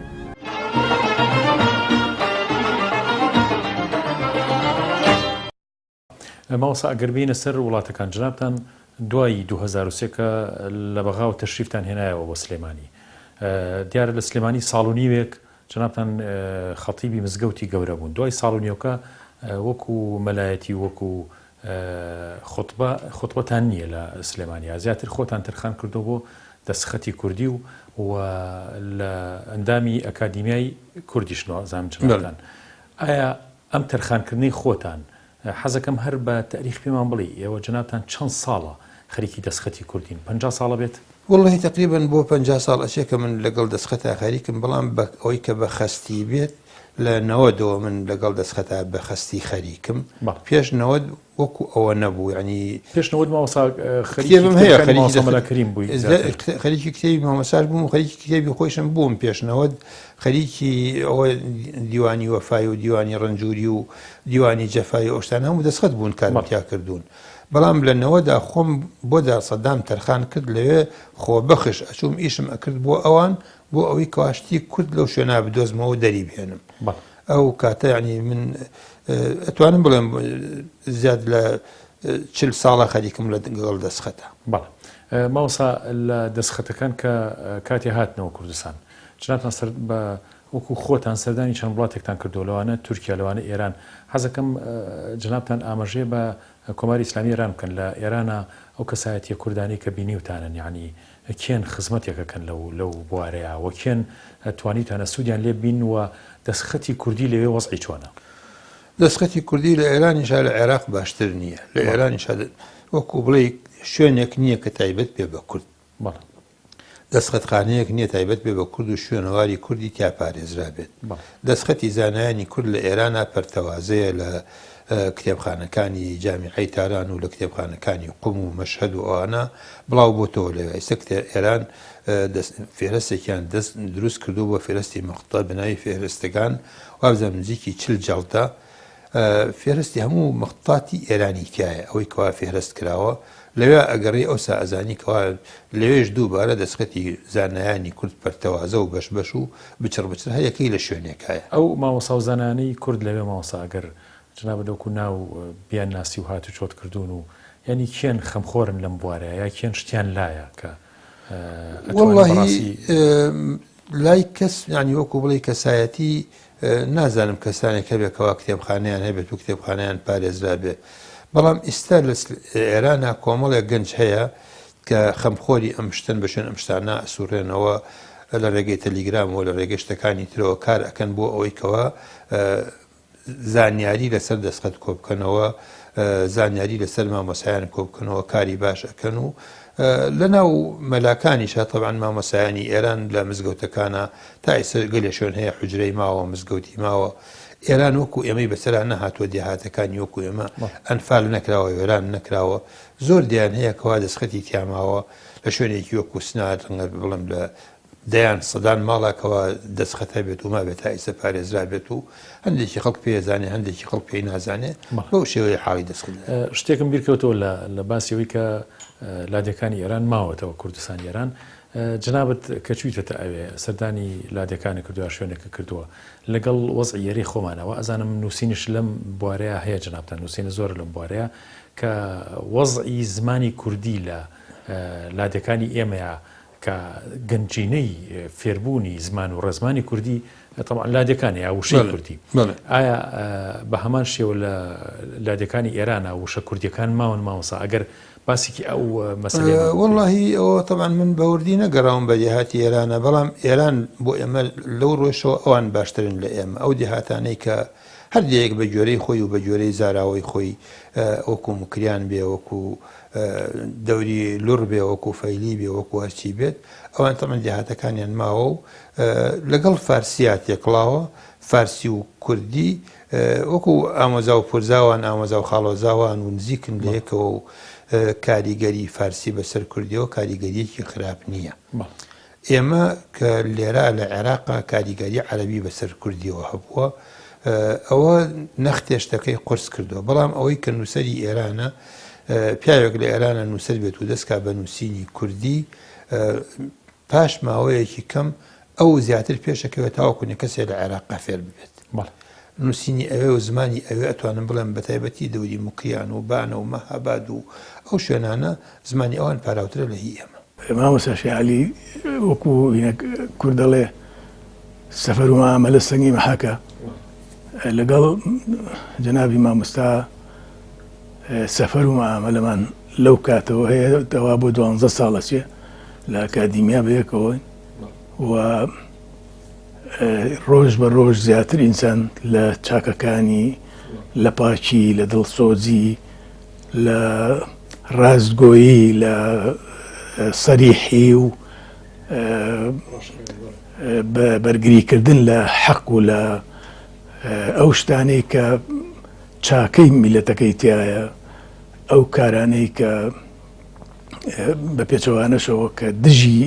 ماوەسا ئەگەر بینە سەر وڵاتەکان جنابتان دوای 2003 کە لە بەغاو تەشریفتان هێنایەوە بۆ سلێمانی، دیارە لە سلێمانی ساڵ و نیوێک جنابتان خەتیبی مزگەوتی گەورە بوون. دوای ساڵ و نیوەکە وەکو مەلایەتی وەکو خوتبەتان نییە لە سلێمانیا، زیاتر خۆتان تەرخان کردو بۆ دەستخەتی کوردی و لە ئەندامی ئەکادیمیای کوردیشنەوە زانم جنابتان. ئایا ئەم تەرخانکردنی خۆتان حەزەکەم هەر بە تاریخ پێمان بڵێ ئێوە جنابتان چەند ساڵە خەریکی دەستخەتی کوردین؟ 50 ساڵە بێت؟ والله تقریبا بۆ 50 ساڵ ئەچێکە من لەگەڵ دەستخەتا خەریکم، بەڵام ئەوەی کە بە خەستی بێت لە 90ەوە من لەگەڵ دەستخەتا بە خەستی خەریکم. پێش 90 وەکو ئەوە نەبوو، ینی پێش 90 ماوەسا خەریکم هەیە، مەسەڵەکەریم بووی، خەریکی کتێبی مامەساژ بووم، خەریکی کتێبی خۆشم بووم پێش 90، خەریکی ئەوە دیوانی وەفای و دیوانی ڕنجوری و دیوانی جەفای ئەوشتان هەموو دەستخەت بوون کارمتیا کردوون. بەڵام لە 90دا خۆم بۆ دارسەدام تەرخان کرد، لەوێ خۆبەخش ئەچووم ئیشم ئەکرد بۆ ئەوان، بۆ ئەوەی کەواشتی کورد لەو شوێنە بدۆزمەوە دەری بهێنم. ئەو کاتە ینی من ئەتوانم بڵێم زیاد لە 40 ساڵە خەریکم لەگەڵ دەستخەتە. بەڵێ ماوەسا لە دەستخەتەکان کە کاتی هاتنەوە کوردستان، جنابتان سەر بە وەکو خۆتان سەردانی چەند وڵاتێکتان کردو، لەوانە تورکیا، لەوانە ئێران. حەزەکەم جنابتان ئاماژێ بە کۆماری ئیسلامی ئێران بکەن لە ئێرانە ئەو کەسایەتیە کوردانی کە بینیوتانن، یعنی کێن خزمەتێکەکەن لەو بوارەیە و کێن توانیتانە سوودیان لێ بین و دەستخەتی کوردی لەوێ وەزعی چۆنە؟ دەستخەتی کوردی لە ئێرانیشا لە عێراق باشتر نییە، لە ئێرانیشا وەکو بڵێ شوێنێک نییە کە تایبەت پێ بە کورد، دەستخەتخانەیەک نییە تایبەت پێ بە کورد و شوێنەواری کوردی تیا پارێزرا بێت. دەستخەتی زانایانی کورد لە ئێرانە پەرتەوازەیە لە کتێبخانەکانی جامیعەی تاران و لە کتێبخانەکانی قوم و مەشهەد و ئەوانە بڵاو بۆتەوە لەوێ. ئێستا ئێران فێرستێکیان دروست کردو بۆ فێرستی مەختا بناوی فێرستەکان، وابزانم نزیکی 40 جەڵتە فێرستی هەموو مەخطاتی ئێرانی تایە، ئەوەی کەوا فێرست کراوە لەوێ ئەگەڕی ئەوسا ئەزانی کەوا لەوێش دووبارە دەستخەتی زانایانی کورد پەرتەوازە و بەشبەش و بچڕ هەیەکەی لە شوێنێکایە. ئەو ماوەسا و زانانەی کورد لەوێ ماوەسا ئەگەر جناب دەوکو ناو بیان ناسی و هاتو چۆت کردوون و ینی کێن خەمخۆرن لەم بوارەیە یا کێن شتیان لایە کە واللهی لای کەس ینی وەکو بڵێ کەسایەتی نازانم کەسانێک هەبێکەوە کتێبخانەیان هەبێت و کتێبخانەیان پارێزرا بێ، بەڵام ئێستا لە ئێرانە کۆمەڵێک گەنج هەیە کە خەمخۆری ئەم شتن بەشێن ئەم شتانە ئەسوڕێنەوە لە ڕێگەی تەلیگرامەوە لە ڕێگەی شتەکانی ترەوە کار ئەکەن بۆ ئەوەی کەوە زانیاری لەسەر دەستخەت کۆبکەنەوە، زانیاری لەسەر مامۆسایان کۆبکەنەوە، کاری باش ئەکەن و لەناو مەلاکانیشە تەبعاً مامۆسایانی ئێران لە مزگەوتەکانە تا ئێستا گەلێ شوێن هەیە حوجرەی ماوە مزگەوتی ماوە. ئێران وەکو ئێمەی بەسەرا نەهاتووە دێهاتەکانی وەکو ئێمە ئەنفال نەکراوە، وێران نەکراوە، زۆر دیان هەیە کەوا دەستخەتی تیاماوە لە شوێنێکی وەکو سنات ڕەنگە بڵم لە دەیان سەدان ماڵاکەوە دەستخەتە بێت و ما بێت تا ئێستا پارێزرا بێت و هەندێکی خەڵک پێزانێ هەندێکی خەڵک پێی نازانێ بەو شێوەیە حاڵی دەستخەت. شتێکم بیرکەوتەوە لە باسیەوەی کە لادەکانی ئێران ماوەتەوە کوردستان ئێران، جنابەت کە چویتەتە ئەوێ سەردانی لادەکانی کردووە شوێنێکە کردووە لەگەڵ وەزعی یەری خۆمانەوە، ئەزانم نووسینش لەم بوارەیە هەیە جنابتان، نووسینە زۆر لەم بوارەیە کە وەزعی زمانی کوردی لە لادەکانی ئێمەیە کە گەنجینەی فێربوونی زمان و ڕێزمانی کوردی طبعا لادەکانی یا وشەی کوردی، ئایا بە هەمان شێوە لە لادەکانی ئێرانە وشە کوردیەکان ماون ماوەسا ئەگەر باسێکی ئەو مەسەلەی؟ واللهی ئەوە طبعا من بەوردی نەگەڕاوم بە دێهاتی ئێرانە، بەڵام ئێران بۆ ئێمە لەو ڕۆژەوە ئەوان باشترن لە ئێمە، ئەو دێهاتانەی کە هەردێک بە گوێرەی خۆی و بە گوێرەی زاراوەی خۆی وەکو مکریان بێ وەکو دەوری لوڕ بێ وەکو فەیلی بێ وەکو هەرچی بێت ئەوان تەمەن دێهاتەکانیان ماوە و لەگەڵ فارسیات تێکڵاوە فارسی و کوردی وەکو ئامۆزا و پورزاوان ئامۆزا و خاڵۆزاوان و نزیکن لە یەکەوە و کاریگەری فارسی بەسەر کوردیەوە کاریگەریەکی خراپ نییە. ئێمە کە لێرە لە عێراقا کاریگەری عەرەبی بەسەر کوردیەوە هەبووە ئەوە نەختێشتەکەی قرس کردووە، بەڵام ئەوەی کە نووسەری ئێرانە پیاوێک لە ئێرانە نووسەر بێت و دەستکا بە نووسینی کوردی پاش ماوەیەکی کەم ئەو زیاتر پێشەکەوێت تاوەکوونی کەسێ لە عێراقا فێر ببێت. نووسینی ئەوێ و زمانی ئەوێ ئەتوانم بڵێم بە تایبەتی دەوری مکریان و بانە و مەهاباد و ئەو شوێنانە زمانی ئەوان پاراوترە لە هی ئێمە. مامۆستا شێعەلی وەکو کورد دەڵێ سەفەر و مەعامەلە سەنگی مەحەکە لەگەڵ جەنابی مامۆستا سەفەر و مەعامەلەمان لەو کاتەوە هەیە دەوا بۆ 12 ساڵە چێ لە ئەکادیمیا بەیەکەوە و ڕۆژ بە ڕۆژ زیاتر ئینسان لە چاکەکانی لە پاچی لە دڵسۆزی لە ڕاستگۆیی لە سەریحی و بەرگریکردن لە حەق و لە ئەو شتانەی کە چاکەی میلەتەکەی تایە ئەو کارانەی کە بە پێچەوانەشەوە کە دژی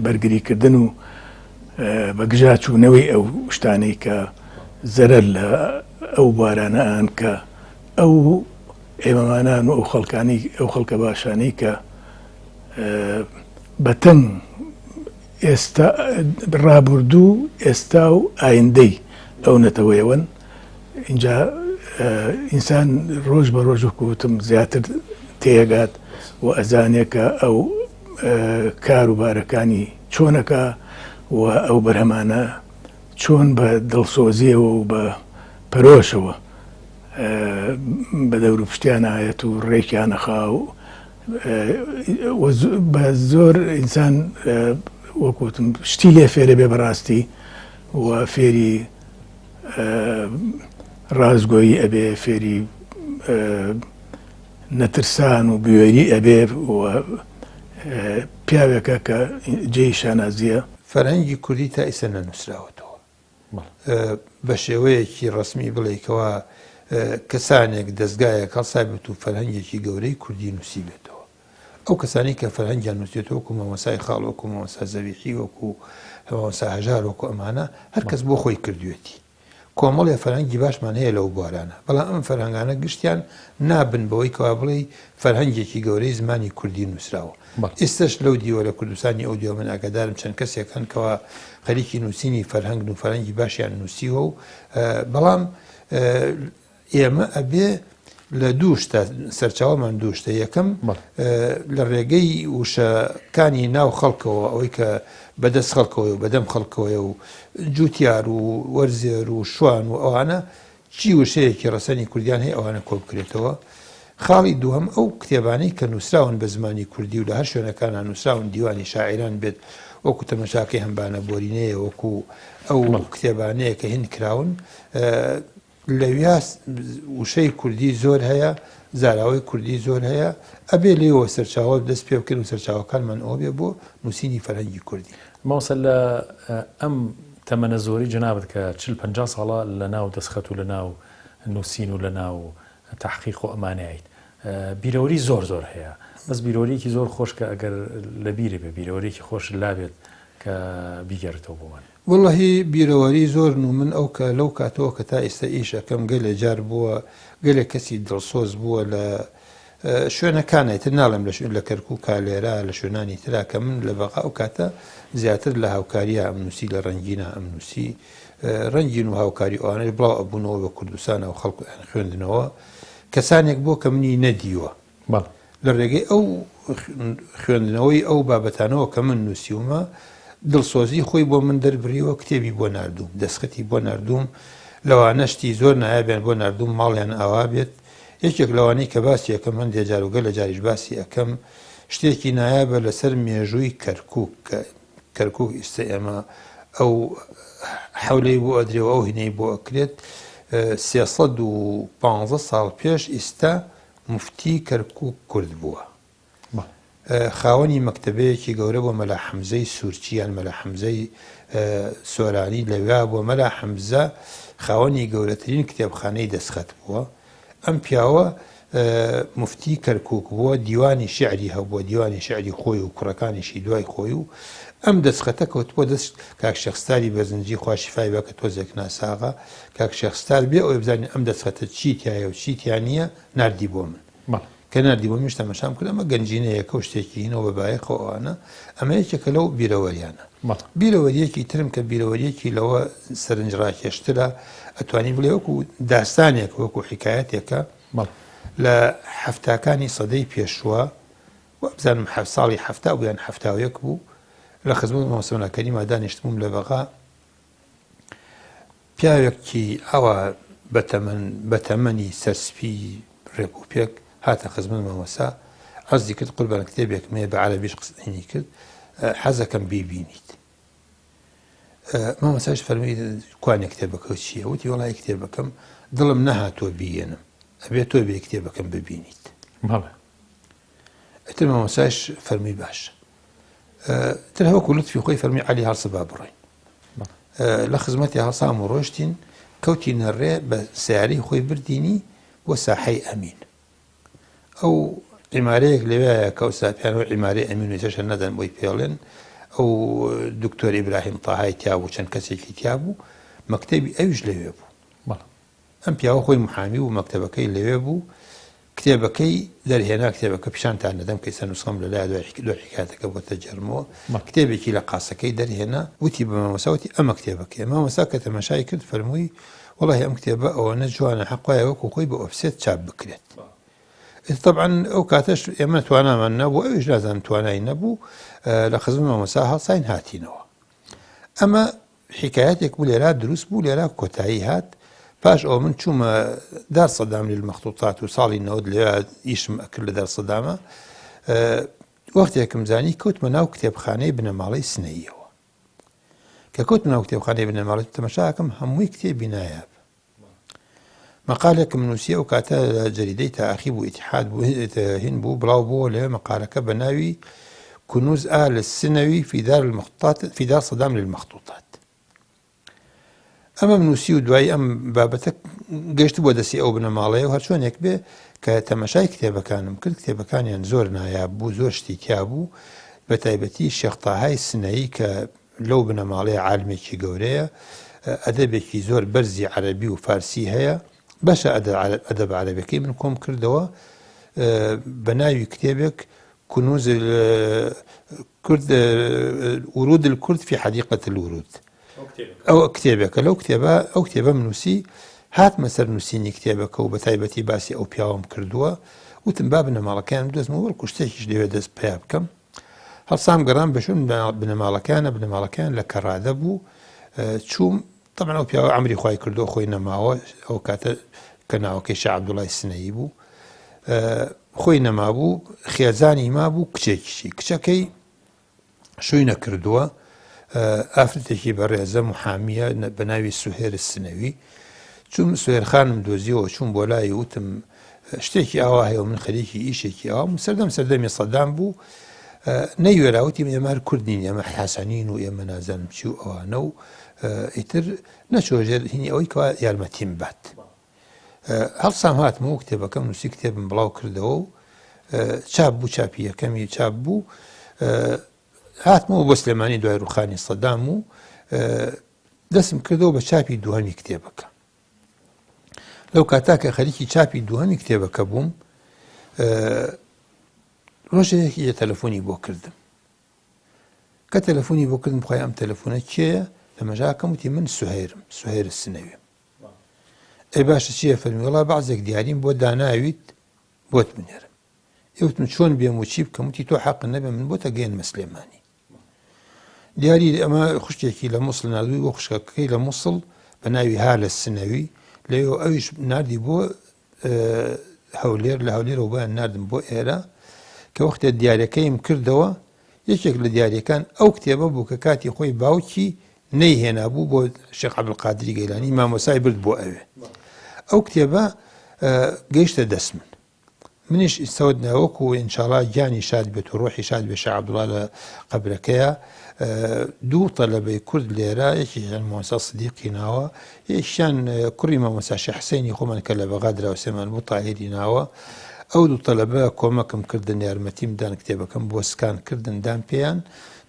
بەرگریکردن و بەگژا چوونەوەی ئەو شتانەی کە زەرەر لە ئەو بارانەیان کە ئەو ئێمەمانان و ئەو خەڵکە باشانەی کە بەتەنگ ئێستا ڕابردوو ئێستا و ئایندەی ئەو نەتەوەیەوەن اینجا ئینسان ڕۆژ بە ڕۆژ وەکوتم زیاتر تێگات و ئەزانێکە ئەو کاروبارەکانی چۆنەکە و ئەو بەرهەمانە چۆن بە دڵسۆزیەوە و بە پەرۆشەوە بە دەور و پشتیان ئاەت و ڕێکیانەخا و بە زۆر ئینسان وەکوتم شتی لێ فێرە بێ بەڕاستی و فێری ڕازگۆیی ئەبێ فێری نەترسان و بوێری ئەبێ و پیاوێکە کە جێی شانازیە. فەرهەنگی کوردی تا ئێستا نەنووسراوەتەوە بە شێوەیەکی ڕسمی بڵێکەوە کەسانێک دەستگایە هەڵسابێت و فەرهەنگێکی گەورەی کوردی نووسی بێتەوە. ئەو کەسانی کە فەرهەنگیان نووسێتەوە وەکو مامۆسای خاڵ وەکو مامۆستا زەویحی وەکو مامۆستا هەژار وەکو ئەمانە هەر کەس بۆ خۆی کردوێتی. کۆمەڵێ فەرهەنگی باشمان هەیە لەو بوارانە، بەڵام ئەم فەرهەنگانە گشتیان نابن بەوەی کەوا بڵێ فەرهەنگێکی گەورەی زمانی کوردی نووسراوە. ئێستش لەو دیوە لە کوردستانی ئەو دیوە من ئاگادارم چەند کەسێکن کەوا خەریکی نووسینی فەرهەنگ و فەرهەنگی باشیان نووسیوە و بەڵام ئێمە ئەبێ لە دووشتە سەرچاوەمان دووشتە یەکەم لە ڕێگەی وشەکانی ناو خەڵکەوە ئەوەی کە بەدەست خەڵکەوە و بەدەم خەڵکەوەی و جوتیار و وەرزێر و شوان و ئەوانە چی وشەیەکی ڕەسەنی کوردیان هەیە ئەوانە کۆ بکرێتەوە. خاڵی دووەم ئەو کتێبانەی کە نووسراون بە زمانی کوردی و لە هەر شوێنەکانان نووسراون دیوانی شاعران بێت وەکو تەمەشاکەی هەمبانە بۆرینەیە وەکو ئەو کتێبانەیە کە هین کراون لەویا وشەی کوردی زۆر هەیە، زاراوەی کوردی زۆر هەیە، ئەبێ لێەوە سەرچاوە دەست پێ بکەن و سەرچاوەکانمان ئەوە بێ بۆ نووسینی فەرهەنگی کوردی. ماوسە لە ئەم تەمەنە زۆری جەنابەت کە 40-50 ساڵە لە ناو دەستخەت و لە ناو نووسین و لە ناو تحقیق و ئەمانەیت بیرەوەری زۆر زۆر هەیە، بەس بیرۆریەکی زۆر خۆش کە ئەگەر لە بیرێ بێ بیرەوەریەکی خۆش لابێت کە بیگەرتەوە بۆمان. وڵڵاهی بیرەوەری زۆر و من ئەو کە لەو کاتەوە کە تا ئێستا ئیشەکەم گەلێ جار بووە گەلێک کەسی دڵسۆز بووە لە شوێنەکانێتتر ناڵم لە کەرکوو کالێرا لە شوێنانی ترا کە من لە بەقا ئەو کاتە زیاتر لە هاوکاریە ئەم نووسی لە ڕەنگینە ئەم نووسی ڕەنگین و هاوکاری ئەوانەی بڵاو ئەبوونەوە بە کوردستانە و خەڵک خوێندنەوە کەسانێک بۆ کە منی نەدیوە لە ڕێگەی ئەو خوێندنەوەی ئەو بابەتانەوە کە من نووسیومە دڵسۆزی خۆی بۆ من دەربریوە کتێبی بۆ نردوم دەستخەتی بۆ نردوم لەوانەشتی زۆر نایابیان بۆ نردوم ماڵیان ئاوا بێت. یەکێک لەوانەی کە باسی یەکەم هەندێ جاروگە لە جاریش باسی ئەەکەم شتێکی نایابە لەسەر مێژووی کەرکووک کە کەرکووک ئێستا ئێمە ئەو حەولەی بۆ ئەدرێەوە ئەو هینەی بۆ ئەکرێت 315 ساڵ پێش ئێستا مفتی کەرکووک کورد بووە. خاوەنی مەکتەبەیەکی گەورە بۆ مەلا حەمزەی سوورچیان مەلا حەمزەی سۆرانی لەویا بۆ مەلا حەمزە خاوەنی گەورەترین کتێبخانەی دەستخەت بووە. ئەم پیاوە مفتی کەرکووک بووە، دیوانی شعری هەبووە، دیوانی شعری خۆی و کوڕەکانیشی دوای خۆی و ئەم دەستخەتە کەوتبووە دەست کاک شێخستاری بەرزنجی خوا شیفای بە کە تۆزێک ناساغا کاک شێخستار بێ ئەوەی بزانین ئەم دەستخەتە چیتیایە و چیتیان نییە ناردی بۆ من. کە ناردی بۆ منیش تەماشام کرد ئەمە گەنجینەیەکە و شتێکی هینەوە بەبایەخەوە ئەوانە ئەمە یەکێکە لەو بیرەوەریانە. بیرەوەریەکی ترم کە بیرەوەریەکی لەوە سەرنجڕاکێشترە ئەتوانین بڵێ وەکو داستانێک وەکو حیکایەتێکە لە هەفتاکانی سەدەی پێشووە بزانم ساڵی هەفتا بوویان هەفتاوەیەک بوو لە خزمەت مامۆستا کەریما دانیشتبووم لە بەغا پیاوێکی ئەوە بەتەمەنی سەرسپی ڕێکوپێک هاتە خزمەت مامۆستا عەرزی کرد قوربان کتێبێک مێ بە عەرەبیش قسەی کرد حەزەکەم بیبینیت. مامۆستاش فەرمووی کوانێ کتێبەکە چییە؟ وتی وەڵای کتێبەکەم دڵم نەهاتووە بیێنم ئەبێت تۆ بێ کتێبەکەم ببینیت. ئەتر مامۆستاش فەرمووی باش تر هەوەکو لوتفی خۆی فەرمی عەلی هەڵسەبا بڕۆین لە خزمەتی هەڵسام و ڕۆشتین کەوتی نەڕێ بە سیارەی خۆی بردینی بۆ ساحەی ئەمین. ئەو عیمارەیەک لەوەیە کە ئەوساپیانەوە عیمارەی ئەمین و چەشە نەدەن بۆی پێڵێن ئەو دکتۆر ئیبراهیم تاهای تیا بوو چەند کەسێکی تیا بوو مەکتەبی ئەویش لەوێ بوو. ئەم پیاوە خۆی محامی و مەکتەبەکەی لەوێ بوو کتێبەکەی دەرهێنا کتێبەکە پیشانتان نەدەم کە ئێستا نوسخەم لەلای دوای حکایەتەکە بۆتە جەرمەوە کتێبێکی لە قاسەکەی دەرهێنا وتی بە مامۆستا وتی ئەمە کتێبەکەی مامۆستا کە تەماشای کرد فەرمووی وەڵی ئەم کتێبە ئەوەنە جوانە حەقایە وەکو خۆی بە ئۆفسێت چاپ بکرێت. طبعا ئەو کاتەش ئێمە توانامان نەبوو ئەویش نازانم توانای نەبوو لە خزمەت مامۆستا هەڵساین هاتینەوە. ئەمە حکایەتێک بوو لێرا دروست بوو لێرا کۆتایی هات پاش ئەو من چوومە دار سەدام للمەخطوطات و ساڵی 90 لێرا ئیشم ئەکرد لە دار سەدامە وەختێکم زانی کەوتمە ناو کتێبخانەی بنەماڵەی سنەییەوە کە کەوتمە ناو کتێبخانەی بنەماڵەی تەماشاکەم هەمووی کتێبی نایاب مەقالێکم نووسیە ئەو کاتە لە جەریدەی تاعیب و ئیتیحاد هین بوو بڵاو بووە لەوێ مەقالەکە بە ناوی كنوز آل السنوي في دار صدام للمخطوطات. ئەمە نووسی و دوایی ئەم بابەتە گەشت بۆ دەستی ئەو بنەماڵەیە و هەرچۆنێک بێ کە تەماشای کتێبەکانم کرد کتێبەکانیان زۆر نایاب بوو زۆر شتی تیا بوو بە تایبەتی شێخ تاهای سنەیی کە لەو بنەماڵەیە عالمێکی گەورەیە ئەدەبێکی زۆر بەرزی عەرەبی و فارسی هەیە بەشە ئەدەب عەرەبیەکەی من کۆم کردەوە بە ناوی کتێبێک كنوز الكرد ورود الكرد في حديقة الورود أو كتابك لو كتابة منوسي هات مثلا نوسيني كتابك وبتايبتي باسي أو بياوم كردوها وتنبابنا مالكان بدوز مور كشتيش ديو دز بيابكم هل صام قران بشون بن مالكان لكرادبو تشوم طبعا أو بياو عمري خواي كردو خوي نماوه أو كاتا كناو كيشا عبد الله السنيبو خۆی نەمابوو خێزانی مابوو کچێکیشی کچەکەی شووی نەکردووە ئافرەتێکی بەڕێزە محامیە بە ناوی سوهێر سنەوی چوم سوێرخانم دۆزیەوە چوون بۆ لای وتم شتێکی ئاوا هەیە و من خەریکی ئیشێکی ئاوام سەردەمی سەدام بوو نەیوێراوتی ئێمە کوردین ئێمە حەسەنین و ئێمە نازانم چی و ئەوانە و ئیتر نەچۆژێر هینی ئەوەی کەوا یارمەتیم بات هەڵسام هاتمەوە کتێبەکەم نووسی کتێبم بڵاو کردەوە و چاپ بوو چاپی یەکەمی چاپ بوو هاتمەوە بۆ سلێمانی دوای ڕوخانی سەدام و دەستم کردەوە بە چاپی دووهەمی کتێبەکە لەو کاتاکە خەریکی چاپی دووهەمی کتێبەکە بووم ڕۆژێکی یە تەلەفۆنی بۆ کردم کە تەلەفۆنی بۆ کردم بخوای ئەم تەلەفۆنە کێیە لە مەژاکەم وتی من سوهێر سنەویم ئەی باشە چییە فەرمی وەڵا بەعزێک دیاریم بۆ داناویت بۆت بنێرم ئێوتم چۆن بێم و چی بکەم وتی تۆ حەق نەبێ من بۆتە گەێنمە سلێمانی دیاری ئەمە خوشتێکی لە مووسڵ نردووی بۆ خوشکەکەی لە مووسڵ بە ناوی هالە سنەوی لەوێ ئەویش نردی بۆ هەولێر لە هەولێرەوە بۆیان نردم بۆ ئێرە کە وەختێ دیارەکەیم کردەوە یەکێک لە دیارەکان ئەو کتێبە بوو کە کاتی خۆی باوکی نەیهێنا بوو بۆ شێخ عەبدولقادری گەیلانی مامۆسای برد بۆ ئەوێ ئەو کتێبە گەیشتە دەست منیش ئێستاوت ناوەکو و ئینشاڵا گیانی شاد بێت و ڕۆحی شاد بێ شێخ عەبدوڵڵا لە قەبرەکەیە دوو تەلەبەی کورد لێرە یەکیان مۆسا سدیقی ناوە یەکیان کوڕی مامۆستا شێخ حسەینی خۆمان کە لە بەغا دراوسێمان بۆ تاهیری ناوە ئەو دوو تەلەبە کۆمەکم کردن یارمەتیم دان کتێبەکەم بۆ سکان کردن دان پێیان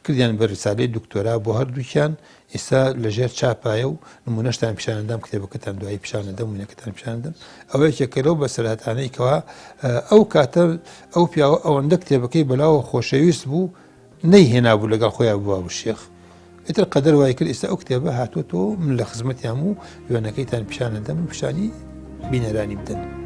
کردیان بە ڕیسالەی دکتۆرا بۆ هەردووکیان ئێستا لەژێر چاپایە و نمونەشتان پیشانەدەم کتێبەکەتان دوایی پیشانەدەم وینەکەتان پیشانەدەم ئەوەیە کێکەرەوە بە سەرهاتانەی کەوا ئەو کاتە ئەو پیاوە ئەوەندە کتێبەکەی بەلاوە خۆشەویست بوو نەیهێنابوو لەگەڵ خۆیان بووە بوو شێخ ئیتر قەدەر وای کرد ئێستا ئەو کتێبە هاتووەتەوە من لە خزمەتیان و وێنەکەیتان پیشانەدەم و پیشانی بینەرانی بدەن